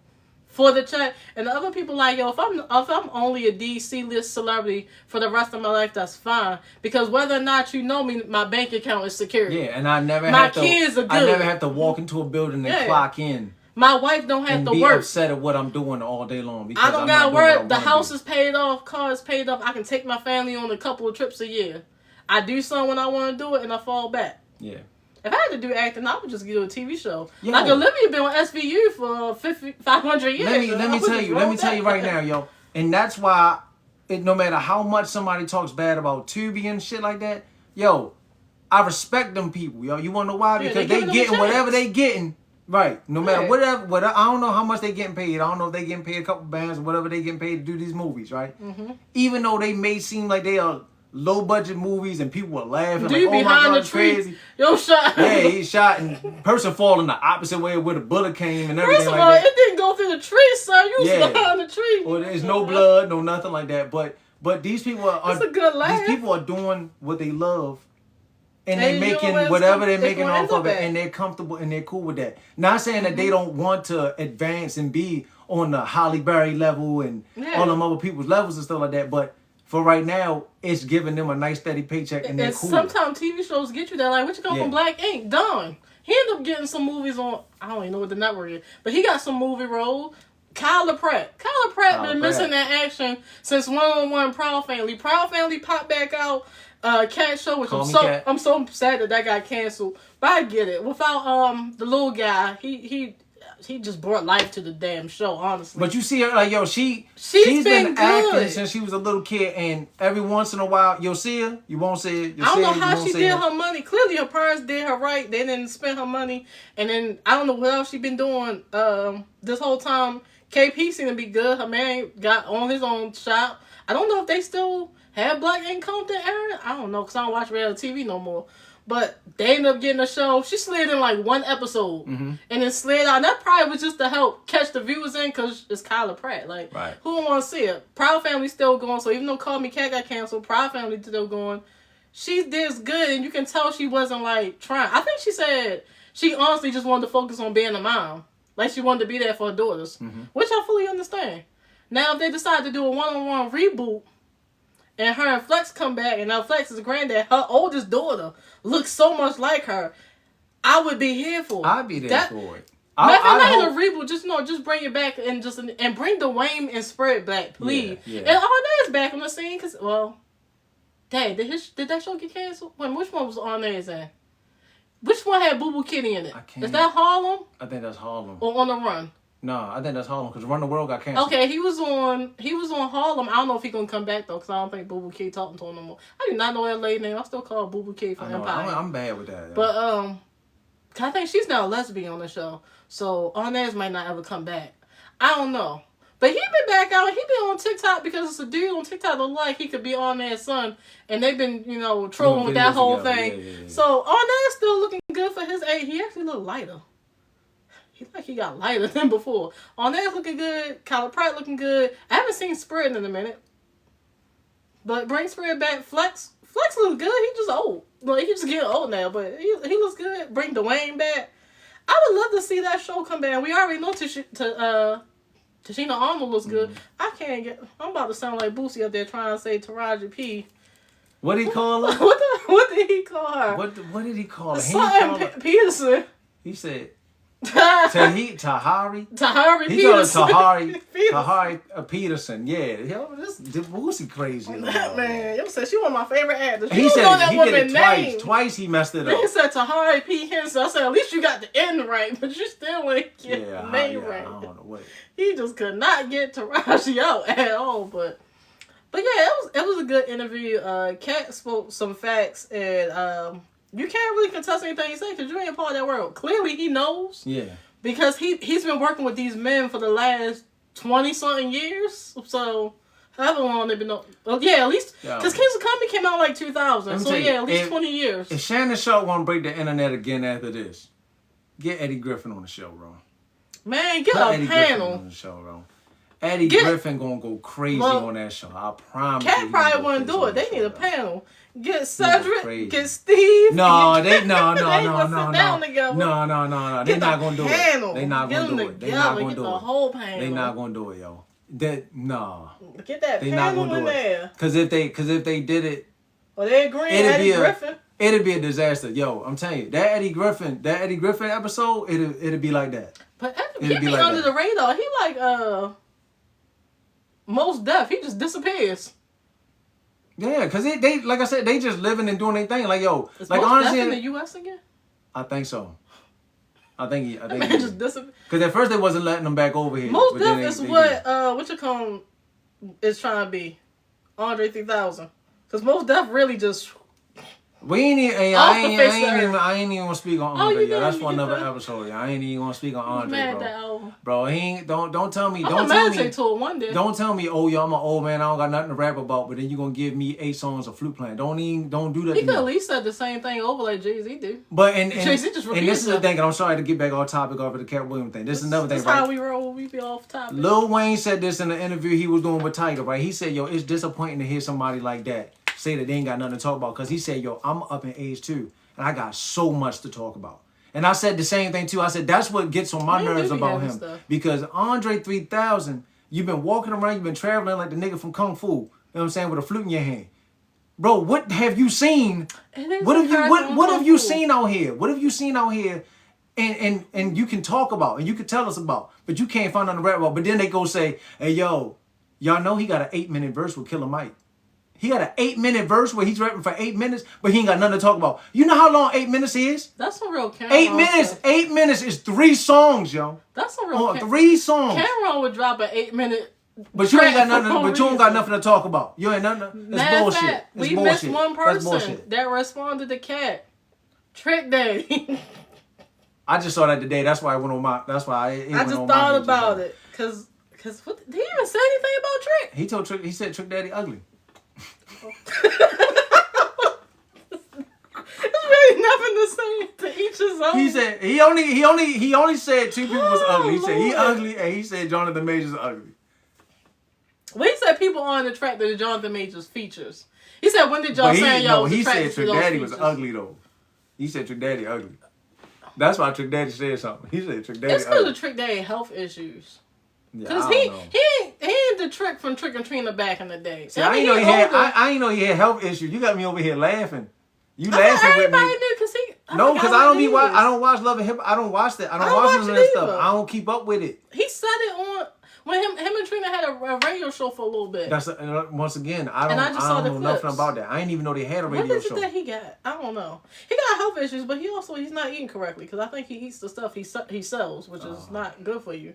B: for the check, and the other people like, yo, if I'm only a DC list celebrity for the rest of my life, that's fine, because whether or not you know me, my bank account is secure.
A: Yeah, and I never
B: kids are good.
A: I never have to walk into a building and clock in.
B: My wife don't have to
A: be
B: work.
A: Upset at what I'm doing all day long because
B: I don't gotta work. The house is paid off, car is paid off. I can take my family on a couple of trips a year. I do something when I want to do it, and I fall back.
A: Yeah.
B: If I had to do acting, I would just do a TV show. Yo, like Olivia been on SVU for 500 years.
A: Let me tell you right now, yo. And that's why, no matter how much somebody talks bad about Tubi and shit like that, yo, I respect them people, yo. You want to know why? Because they getting whatever they getting. Right. No matter whatever, I don't know how much they getting paid. I don't know if they getting paid a couple bands or whatever they getting paid to do these movies, right? Mm-hmm. Even though they may seem like they are low budget movies and people are laughing like, oh my God, it's crazy.
B: Yo, shot.
A: Yeah, he shot and person falling the opposite way where the bullet came and everything
B: like that. First of
A: all,
B: it didn't go through the tree, son. You was behind the tree.
A: Or there's no blood, no nothing like that. But these people are
B: a good laugh.
A: These people are doing what they love. And they're making whatever they're making off of it, and they're comfortable and they're cool with that. Not saying that they don't want to advance and be on the Halle Berry level and all them other people's levels and stuff like that, but for right now, it's giving them a nice steady paycheck and they're cool.
B: Sometimes TV shows get you that, like, what you got from Black Ink? Done. He ended up getting some movies on, I don't even know what the network is, but he got some movie roles. Kyla Pratt been missing that action since One-on-One Proud Family. Proud Family popped back out. Cat show, which I'm so sad that got canceled. But I get it. Without the little guy, he just brought life to the damn show, honestly.
A: But you see her like, yo, she's been acting since she was a little kid, and every once in a while you'll see her, you won't see her.
B: I don't know how she did her money. Clearly her parents did her right. They didn't spend her money, and then I don't know what else she been doing this whole time. KP seemed to be good. Her man got on his own shop. I don't know if they still have Black Ink Compton airing. I don't know, because I don't watch reality TV no more. But they ended up getting a show. She slid in like one episode. Mm-hmm. And then slid out. And that probably was just to help catch the viewers in, because it's Kyla Pratt. Like, who don't want to see it? Proud Family still going. So even though Call Me Cat got canceled, Proud Family still going. She did good. And you can tell she wasn't like trying. I think she said she honestly just wanted to focus on being a mom. Like, she wanted to be there for her daughters. Mm-hmm. Which I fully understand. Now, if they decide to do a one-on-one reboot, and her and Flex come back, and now Flex is a granddad, her oldest daughter looks so much like her, I would be here for it.
A: I'd be there for it.
B: Not in a reboot, just bring it back and bring Dwayne and Spirit back, please. Yeah. And Arnett's back on the scene, because, well, dang, did that show get canceled? Wait, which one was Arnett's in? Which one had Boo Boo Kitty in it? Is that Harlem?
A: I think that's Harlem.
B: Or On the Run?
A: No, I think that's Harlem, because Run the World got canceled.
B: Okay, he was on Harlem. I don't know if he's gonna come back though, because I don't think Boo Boo Kitty talking to him no more. I do not know that lady name. I still call her Boo Boo Kitty from Empire.
A: I'm bad with that. Yeah.
B: But I think she's now a lesbian on the show, so Arnaz might not ever come back. I don't know. But he been back out. He been on TikTok because it's a dude on TikTok that look like he could be Arnaz's son, and they've been trolling with that whole thing. Yeah. So Arnaz still looking good for his age. He actually look lighter. He got lighter than before. Arnaz looking good. Kyla Pratt looking good. I haven't seen Spirit in a minute. But bring Spirit back. Flex looks good. He just old. Like, he just getting old now, but he looks good. Bring Dwayne back. I would love to see that show come back. We already know Tashina Arnold looks good. Mm-hmm. I'm about to sound like Boosie up there trying to say Taraji P.
A: What did he call her?
B: What did he call her?
A: What did he call her?
B: Something Peterson.
A: He said, Tahari.
B: Tahari
A: He told us
B: Peterson.
A: Tahari Peterson. Yeah, yo, this Boosie crazy.
B: That man, yo said she one of my favorite actors.
A: He
B: You
A: said
B: don't know that
A: he
B: woman
A: did it twice.
B: name.
A: Twice he messed it
B: Then he
A: up.
B: said Tahari P. Henson. I said, at least you got the end right, but you still ain't get the name right.
A: I don't know what.
B: He just could not get Taraji out at all. But yeah, it was a good interview. Katt spoke some facts, and you can't really contest anything he said because you ain't a part of that world. Clearly, he knows.
A: Yeah.
B: Because he's been working with these men for the last 20-something years. So, however long they've been... Well, yeah, at least... Because Kings of Comedy came out like 2000. So, yeah, at least 20 years.
A: If Shannon Sharp want to break the internet again after this, get Eddie Griffin on the show, bro.
B: Man, get
A: Put
B: a
A: Eddie
B: panel.
A: Griffin on the show, bro. Eddie Griffin gonna go crazy on that show. I promise.
B: Katt probably wouldn't do it. They need a panel. Get Cedric, get Steve.
A: No.
B: They're
A: not
B: gonna
A: do it. They not gonna do it. They not gonna do it.
B: The whole panel.
A: They not gonna do it, yo.
B: Get that panel in there.
A: Cause if they did it,
B: well, they agree. Eddie Griffin.
A: It'd be a disaster, yo. I'm telling you, that Eddie Griffin episode, it'd be like that.
B: But he be like under the radar. He like Most Def. He just disappears.
A: Yeah, cause they like I said, they just living and doing their thing. Like yo,
B: is
A: like
B: Most
A: honestly,
B: Def in the U.S. again?
A: I think so. I think he
B: just disappeared.
A: Cause at first they wasn't letting them back over here.
B: Most Def is what you call is trying to be Andre 3000. Cause Most Def really just.
A: I ain't even gonna speak on Andre. That's for another episode. I ain't even gonna speak on Andre, bro. Bro, he ain't. Don't tell me. Don't tell me. Oh, yo, I'm an old man. I don't got nothing to rap about. But then you gonna give me 8 songs of flute playing. Don't do that.
B: He could at least said the same thing over like Jay-Z did.
A: But and
B: Jay-Z just
A: and this is the thing. And I'm sorry to get back on topic over the Katt Williams thing. This is another thing.
B: That's how we roll. We be off topic.
A: Lil Wayne said this in the interview he was doing with Tiger. Right? He said, yo, it's disappointing to hear somebody like that say that they ain't got nothing to talk about, because he said, yo, I'm up in age too, and I got so much to talk about. And I said the same thing too. I said that's what gets on my nerves about him. Because Andre 3000, you've been walking around, you've been traveling like the nigga from Kung Fu, you know what I'm saying, with a flute in your hand. Bro, what have you seen? What have you seen out here? What have you seen out here and you can talk about and you can tell us about, but you can't find nothing to rap about. But then they go say, hey yo, y'all know he got an 8-minute verse with Killer Mike. He got an 8-minute verse where he's rapping for 8 minutes, but he ain't got nothing to talk about. You know how long 8 minutes is?
B: That's a real Cameron.
A: 8 minutes. 8 minutes is 3 songs, yo.
B: That's a real
A: 3 songs.
B: Cameron would drop an 8-minute.
A: But you ain't got nothing. But you don't got nothing to talk about. You ain't nothing. That's bullshit.
B: Fact, we missed one person that responded to Katt. Trick Daddy.
A: I just saw that today. That's why I went on my. That's why
B: I just thought about it. Cause what, did he even say anything about Trick?
A: He told Trick. He said Trick Daddy ugly.
B: There's really nothing to say. To each his own.
A: He said he only said 2 people was ugly. He said he ugly, and he said Jonathan Majors ugly.
B: Well, he said people on the track that the Jonathan Majors features. He said, when did y'all say y'all was
A: he
B: the track
A: said Trick Daddy was ugly though. He said Trick Daddy ugly. That's why Trick Daddy said something. He said Trick Daddy.
B: It's because of Trick Daddy health issues. Because he ain't the Trick from Trick and Trina back in the day.
A: See, I ain't know he had health issues. You got me over here laughing. You laughing with me? Because I don't watch Love and Hip Hop. I don't watch that. I don't watch that stuff. I don't keep up with it.
B: He said it on when him and Trina had a radio show for a little bit.
A: That's once again, I don't know nothing about that. I didn't even know they had a radio show.
B: What is it that he got? I don't know. He got health issues, but he's not eating correctly, because I think he eats the stuff he sells, which is not good for you.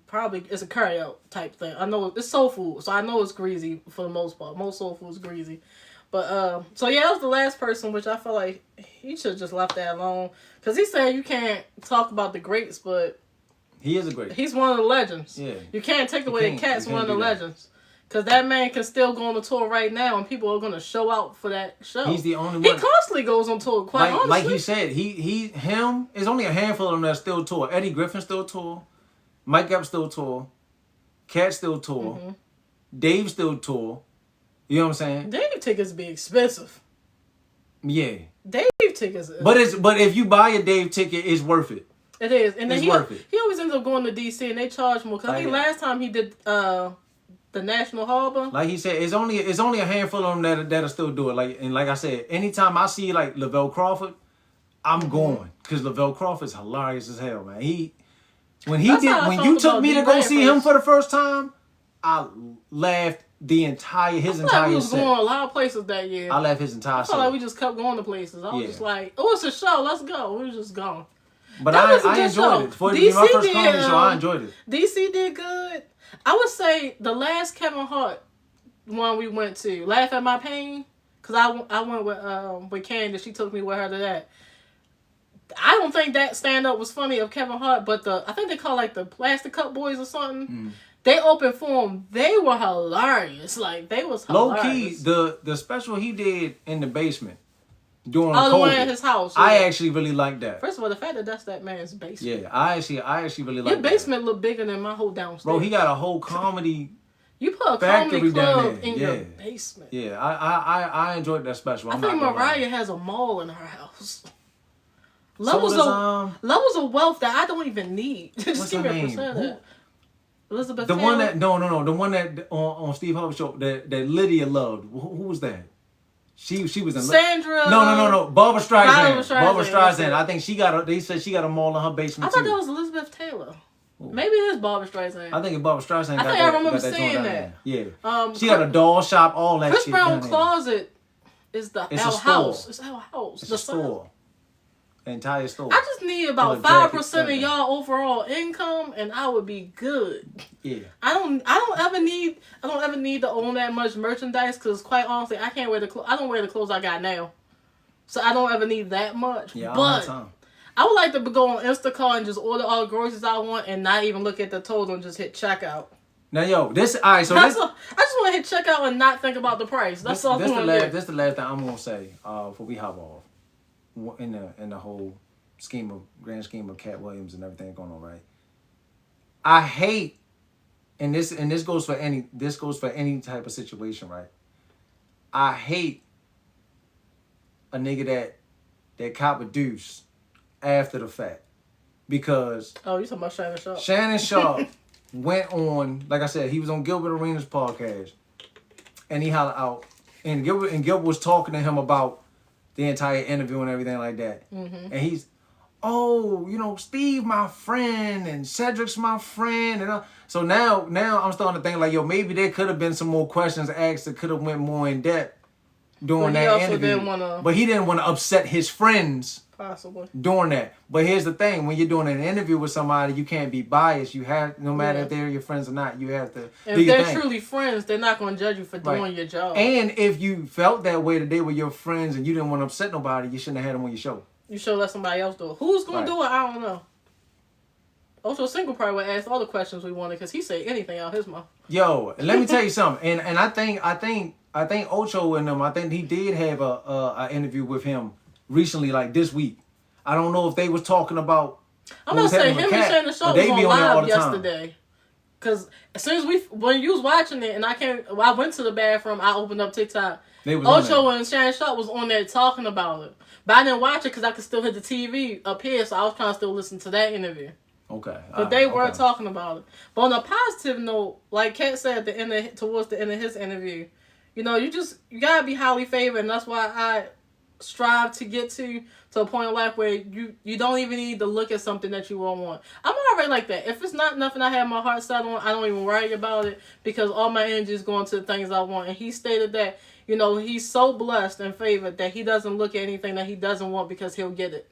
B: Probably it's a carry out type thing. I know it's soul food, so I know it's greasy for the most part. Most soul food is greasy. But so yeah, that was the last person, which I feel like he should have just left that alone, because he said you can't talk about the greats, but
A: he is a great.
B: He's one of the legends.
A: Yeah,
B: you can't take away the Katt's one of the legends, because that man can still go on the tour right now, and people are gonna show out for that show.
A: He's the only one.
B: He constantly goes on tour. Quite honestly,
A: like he said, him. There's only a handful of them that still tour. Eddie Griffin still tour. Mike Epps still tour. Katt still tour. Mm-hmm. Dave still tour. You know what I'm saying?
B: Dave tickets be expensive.
A: Yeah.
B: Dave tickets.
A: But if you buy a Dave ticket, it's worth it.
B: It is, and then
A: it's worth it.
B: He always ends up going to DC, and they charge more. Cause I think last time he did the National Harbor.
A: Like he said, it's only a handful of them that'll still do it. Like I said, anytime I see like Lavelle Crawford, I'm going because Lavelle Crawford's hilarious as hell, man. When
B: That's how I
A: when
B: felt
A: you took
B: about
A: me to
B: D.
A: go
B: Ray
A: see him
B: first.
A: for the first time, I laughed his
B: I
A: entire
B: feel like we was
A: set.
B: going a lot of places that year.
A: I laughed his entire
B: I
A: set.
B: felt like we just kept going to places. I was
A: Yeah.
B: just like, oh, it's a show. Let's go. We was just gone.
A: But
B: That was a
A: I
B: good
A: enjoyed
B: show.
A: it. For it to be my
B: DC
A: first
B: did,
A: comedy show, I enjoyed it.
B: DC did good. I would say the last Kevin Hart one we went to, Laugh at My Pain, because I went with Candace. She took me with her to that. I don't think that stand up was funny of Kevin Hart, but I think they call like the Plastic Cup Boys or something. They opened for him. They were hilarious. Like they was hilarious.
A: Low key, the special he did in the basement during
B: the one
A: COVID,
B: at his house.
A: I
B: Yeah.
A: actually really liked that.
B: First of all, the fact that that's that man's basement.
A: Yeah, I actually really liked
B: Your basement look bigger than my whole downstairs.
A: Bro, he got a whole comedy.
B: You put a
A: factory
B: comedy
A: down
B: club
A: there.
B: in
A: Yeah.
B: your basement.
A: Yeah, I enjoyed that special.
B: I
A: I'm
B: think
A: not gonna lie.
B: Mariah has a mall in her house.
A: So
B: Levels
A: does,
B: levels of wealth that I don't even need. Just
A: what's
B: give
A: her
B: me a
A: name?
B: percent of that. Elizabeth
A: the
B: Taylor.
A: one that no, the one that on Steve Harvey show that Lydia loved. Who was that? She was in
B: Sandra.
A: No. Barbara Streisand.
B: Barbra Streisand.
A: I think they said she got a mall in her basement
B: I thought
A: too.
B: that was Elizabeth Taylor. Maybe it is Barbra Streisand.
A: I think it's Barbara Streisand.
B: I remember
A: got that
B: seeing
A: joint down
B: that.
A: there. Yeah. She got a doll shop, all that
B: Chris
A: shit.
B: Brown
A: down there.
B: Closet is
A: It's
B: our
A: a store.
B: house. It's our house.
A: It's
B: The
A: a store. The entire store.
B: I just need about
A: Little
B: 5%
A: jacket,
B: of y'all overall income, and I would be good.
A: Yeah.
B: I don't ever need to own that much merchandise because quite honestly, I can't wear the I don't wear the clothes I got now, so I don't ever need that much.
A: Yeah, I don't have
B: but
A: time.
B: I would like to go on Instacart and just order all the groceries I want and not even look at the total and just hit checkout.
A: Now, yo, this all right. So
B: I just want to hit checkout and not think about the price. That's all
A: this
B: I
A: the
B: want to
A: last.
B: do.
A: This the last thing I'm gonna say. Before we hop off, in the whole grand scheme of Katt Williams and everything going on, right? I hate, and this goes for any type of situation, right? I hate a nigga that cop a deuce after the fact, because
B: Oh, you talking about Shannon Sharp?
A: Shannon Sharp went on, like I said, he was on Gilbert Arenas' podcast, and he hollered out, and Gilbert was talking to him about the entire interview and everything like that, and he's, oh, Steve my friend and Cedric's my friend, and so now I'm starting to think like, yo, maybe there could have been some more questions asked that could have went more in depth during that interview, but he didn't want to upset his friends.
B: Possibly.
A: Doing that. But here's the thing, when you're doing an interview with somebody, you can't be biased. You have, no matter if they're your friends or not, you have to
B: And
A: do
B: if
A: your
B: they're
A: thing.
B: truly friends, they're not going to judge you for doing your job.
A: And if you felt that way that they were your friends and you didn't want to upset nobody, you shouldn't have had them on your show.
B: You should let somebody else do it. Who's going to do it? I don't know. Ocho Cinco probably would ask all the questions we wanted because he said anything out his mouth.
A: Yo, let me tell you something. And I think Ocho and them, I think he did have a interview with him recently, like this week. I don't know if they was talking about.
B: I'm gonna say him and Shannon Sharp was on live yesterday. Cause as soon as when you was watching it and I went to the bathroom, I opened up TikTok. Ocho and Shannon Sharp was on there talking about it, but I didn't watch it because I could still hit the TV up here, so I was trying to still listen to that interview.
A: Okay.
B: But they were talking about it. But on a positive note, like Katt said towards the end of his interview, you gotta be highly favored, and that's why I strive to get to a point in life where you don't even need to look at something that you won't want. I'm already like that. If it's not nothing I have my heart set on, I don't even worry about it because all my energy is going to the things I want. And he stated that, he's so blessed and favored that he doesn't look at anything that he doesn't want because he'll get it.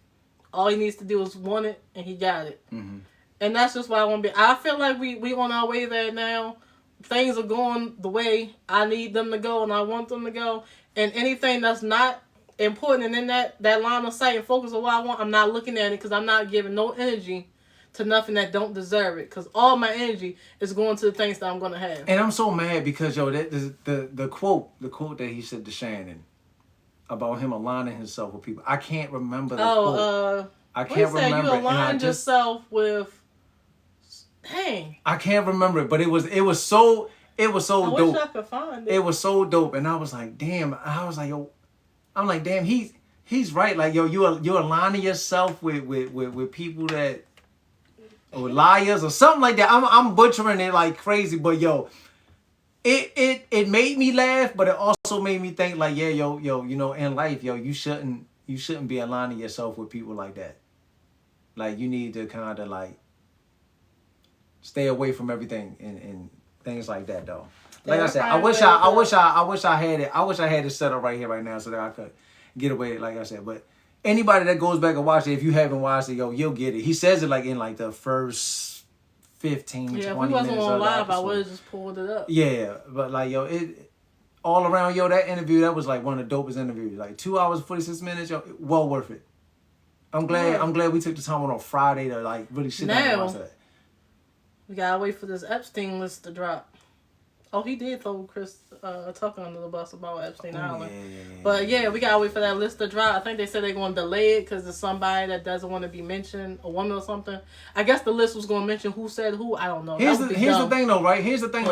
B: All he needs to do is want it, and he got it. Mm-hmm. And that's just why I want to be. I feel like we on our way there now. Things are going the way I need them to go and I want them to go. And anything that's not important and in that line of sight and focus on what I want, I'm not looking at it because I'm not giving no energy to nothing that don't deserve it. Because all my energy is going to the things that I'm going to have.
A: And I'm so mad because, yo, the quote that he said to Shannon about him aligning himself with people. I can't remember the quote. I can't remember.
B: You aligned yourself with. Dang.
A: I can't remember it, but it was so dope.
B: I wish I could find it.
A: It was so dope, and I was like, damn. I was like, yo, I'm like, damn. He's right. Like, yo, you're aligning yourself with people that or liars or something like that. I'm butchering it like crazy, but yo, it made me laugh, but it also made me think like, yeah, yo, in life, yo, you shouldn't you shouldn't be aligning yourself with people like that. Like, you need to kind of like stay away from everything and things like that, though. Like I said, I wish I had it set up right here, right now, so that I could get away. Like I said, but anybody that goes back and watch it, if you haven't watched it, you'll get it. He says it like in like the first 15, 20 minutes.
B: Yeah, if we wasn't on
A: of the
B: live, I
A: episode.
B: would have just pulled it up.
A: Yeah, but like it all around, that interview, that was like one of the dopest interviews. Like 2 hours 46 minutes, well worth it. I'm glad we took the time on Friday to like really sit down and watch that.
B: We gotta wait for this Epstein list to drop. Oh, he did throw Chris Tucker under the bus about Epstein Island. But yeah, we gotta wait for that list to drop. I think they said they're gonna delay it because there's somebody that doesn't want to be mentioned, a woman or something. I guess the list was gonna mention who said who. I don't know.
A: Here's the thing though,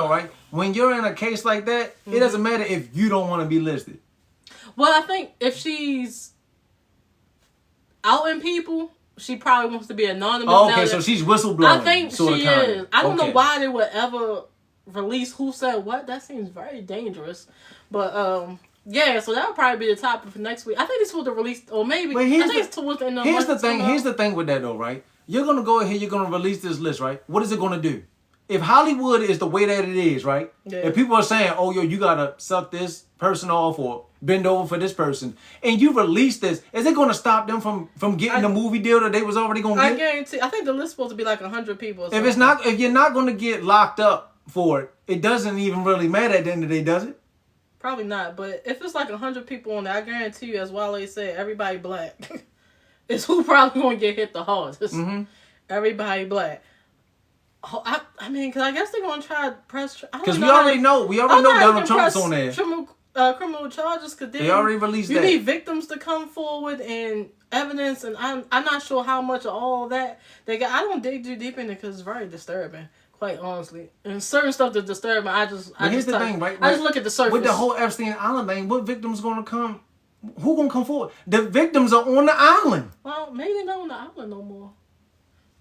A: right? When you're in a case like that, it doesn't matter if you don't want to be listed.
B: Well, I think if she's outing people, she probably wants to be anonymous.
A: Oh, okay, so she's whistleblowing.
B: I think she is. I don't know why they would ever release who said what. That seems very dangerous. But yeah, so that would probably be the topic for next week. I think it's supposed to release, or maybe I think it's towards the end of the month.
A: Here's the thing with that though, right? You're gonna go ahead, you're gonna release this list, right? What is it gonna do? If Hollywood is the way that it is, right? Yeah. If people are saying, "Oh, yo, you gotta suck this person off or bend over for this person," and you release this, is it gonna stop them from getting the movie deal that they was already gonna get?
B: I guarantee. I think the list is supposed to be like 100 people.
A: If you're not gonna get locked up for it, it doesn't even really matter at the end of the day, does it?
B: Probably not. But if it's like 100 people on there, I guarantee you, as Wale said, everybody black is who probably gonna get hit the hardest. Mm-hmm. Everybody black. I mean, because I guess they're going to try to press... Because we already know Donald Trump's on there. Criminal charges, because
A: they already released that.
B: You need victims to come forward and evidence, and I'm not sure how much of all that they got. I don't dig too deep in it because it's very disturbing, quite honestly. And certain stuff that's disturbing,
A: here's the thing, right?
B: I just look at the surface.
A: With the whole Epstein Island thing, what victims going to come? Who going to come forward? The victims are on the island.
B: Well, maybe they're not on the island no more.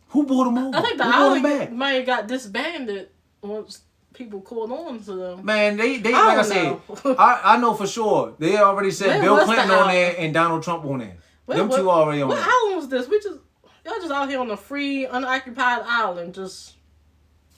A: Who brought them over?
B: I think the island might have got disbanded once people caught on to them.
A: Man, they like I said, I know for sure. They already said Bill Clinton on there and Donald Trump on there. Them two already on there.
B: What island was this? Y'all just out here on a free, unoccupied island, just.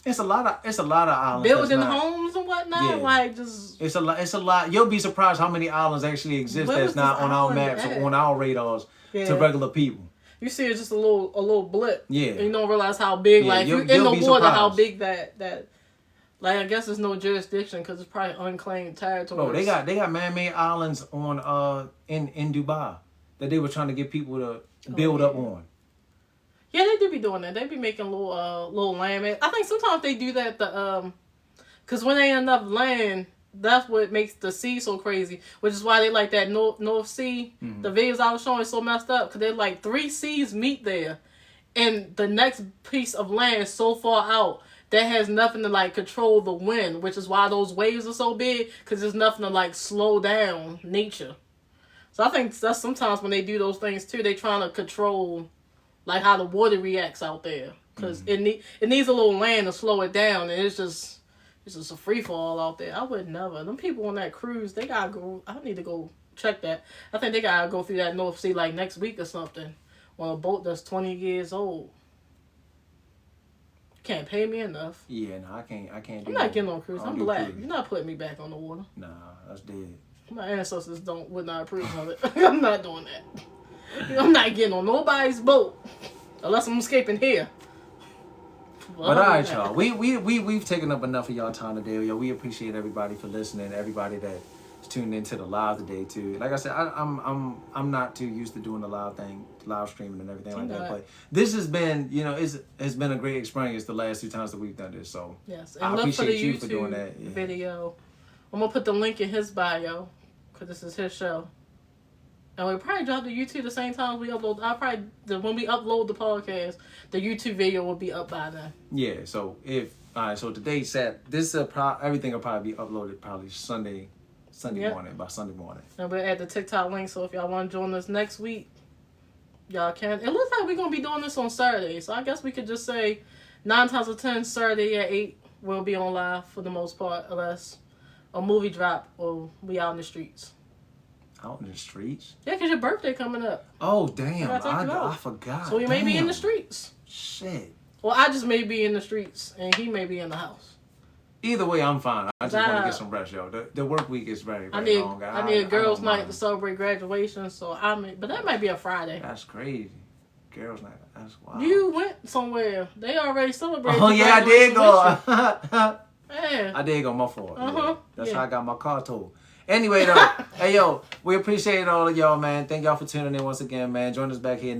A: It's a lot of islands.
B: Building homes and whatnot, like just.
A: It's a lot. You'll be surprised how many islands actually exist that's not on our maps or on our radars to regular people.
B: You see it's just a little blip.
A: Yeah.
B: And you don't realize how big, like, you're in the water, surprised. How big that, like, I guess there's no jurisdiction because it's probably unclaimed territory.
A: Bro, they got man-made islands on, in Dubai that they were trying to get people to build up on.
B: Yeah, they do be doing that. They be making little land. I think sometimes they do that, because when they ain't enough land, that's what makes the sea so crazy, which is why they like that North Sea. Mm-hmm. The videos I was showing is so messed up because they're like 3 seas meet there, and the next piece of land is so far out that has nothing to like control the wind, which is why those waves are so big because there's nothing to like slow down nature. So I think that's sometimes when they do those things too, they trying to control like how the water reacts out there because it needs a little land to slow it down, and it's just a free fall out there. I would never. Them people on that cruise, they gotta go. I need to go check that. I think they gotta go through that North Sea like next week or something on a boat that's 20 years old. Can't pay me enough.
A: Yeah, no, I can't do
B: I'm not getting on a cruise. I'm black. You're not putting me back on the water.
A: Nah, that's dead.
B: My ancestors would not approve of it. I'm not doing that. I'm not getting on nobody's boat unless I'm escaping here.
A: But all right, y'all. We've taken up enough of y'all time today. Yo, we appreciate everybody for listening. Everybody that's tuned into the live today too. Like I said, I'm not too used to doing the live streaming and everything like that. But this has been, it's been a great experience the last 2 times that we've done this. So
B: yes, and
A: I appreciate you for doing
B: that.
A: Yeah.
B: Video. I'm gonna put the link in his bio because this is his show. And we probably drop the YouTube the same time we upload. When we upload the podcast, the YouTube video will be up by then. Yeah. So so today's set. Everything will probably be uploaded probably Sunday morning by Sunday morning. And we'll add the TikTok link. So if y'all want to join us next week, y'all can. It looks like we're gonna be doing this on Saturday. So I guess we could just say 9 times out of 10 Saturday at 8 we'll be on live for the most part, unless a movie drop or we out in the streets.
A: Out in the streets?
B: Yeah, because your birthday coming up.
A: Oh, damn.
B: I gotta take you out.
A: I forgot.
B: So we may be in the
A: Damn.
B: streets.
A: Shit.
B: Well, I just may be in the streets, and he may be in the house.
A: Either way, I'm fine. I just want to get some rest, yo. The work week is very, very long.
B: I need a girls' night to celebrate graduation, so but that might be a Friday.
A: That's crazy. Girls' night. That's wild.
B: You went somewhere. They already celebrated.
A: Oh, yeah, I did go.
B: Yeah.
A: I did go. My fault. Yeah. That's
B: Yeah.
A: how I got my car towed. Anyway, though, hey, yo, we appreciate all of y'all, man. Thank y'all for tuning in once again, man. Join us back here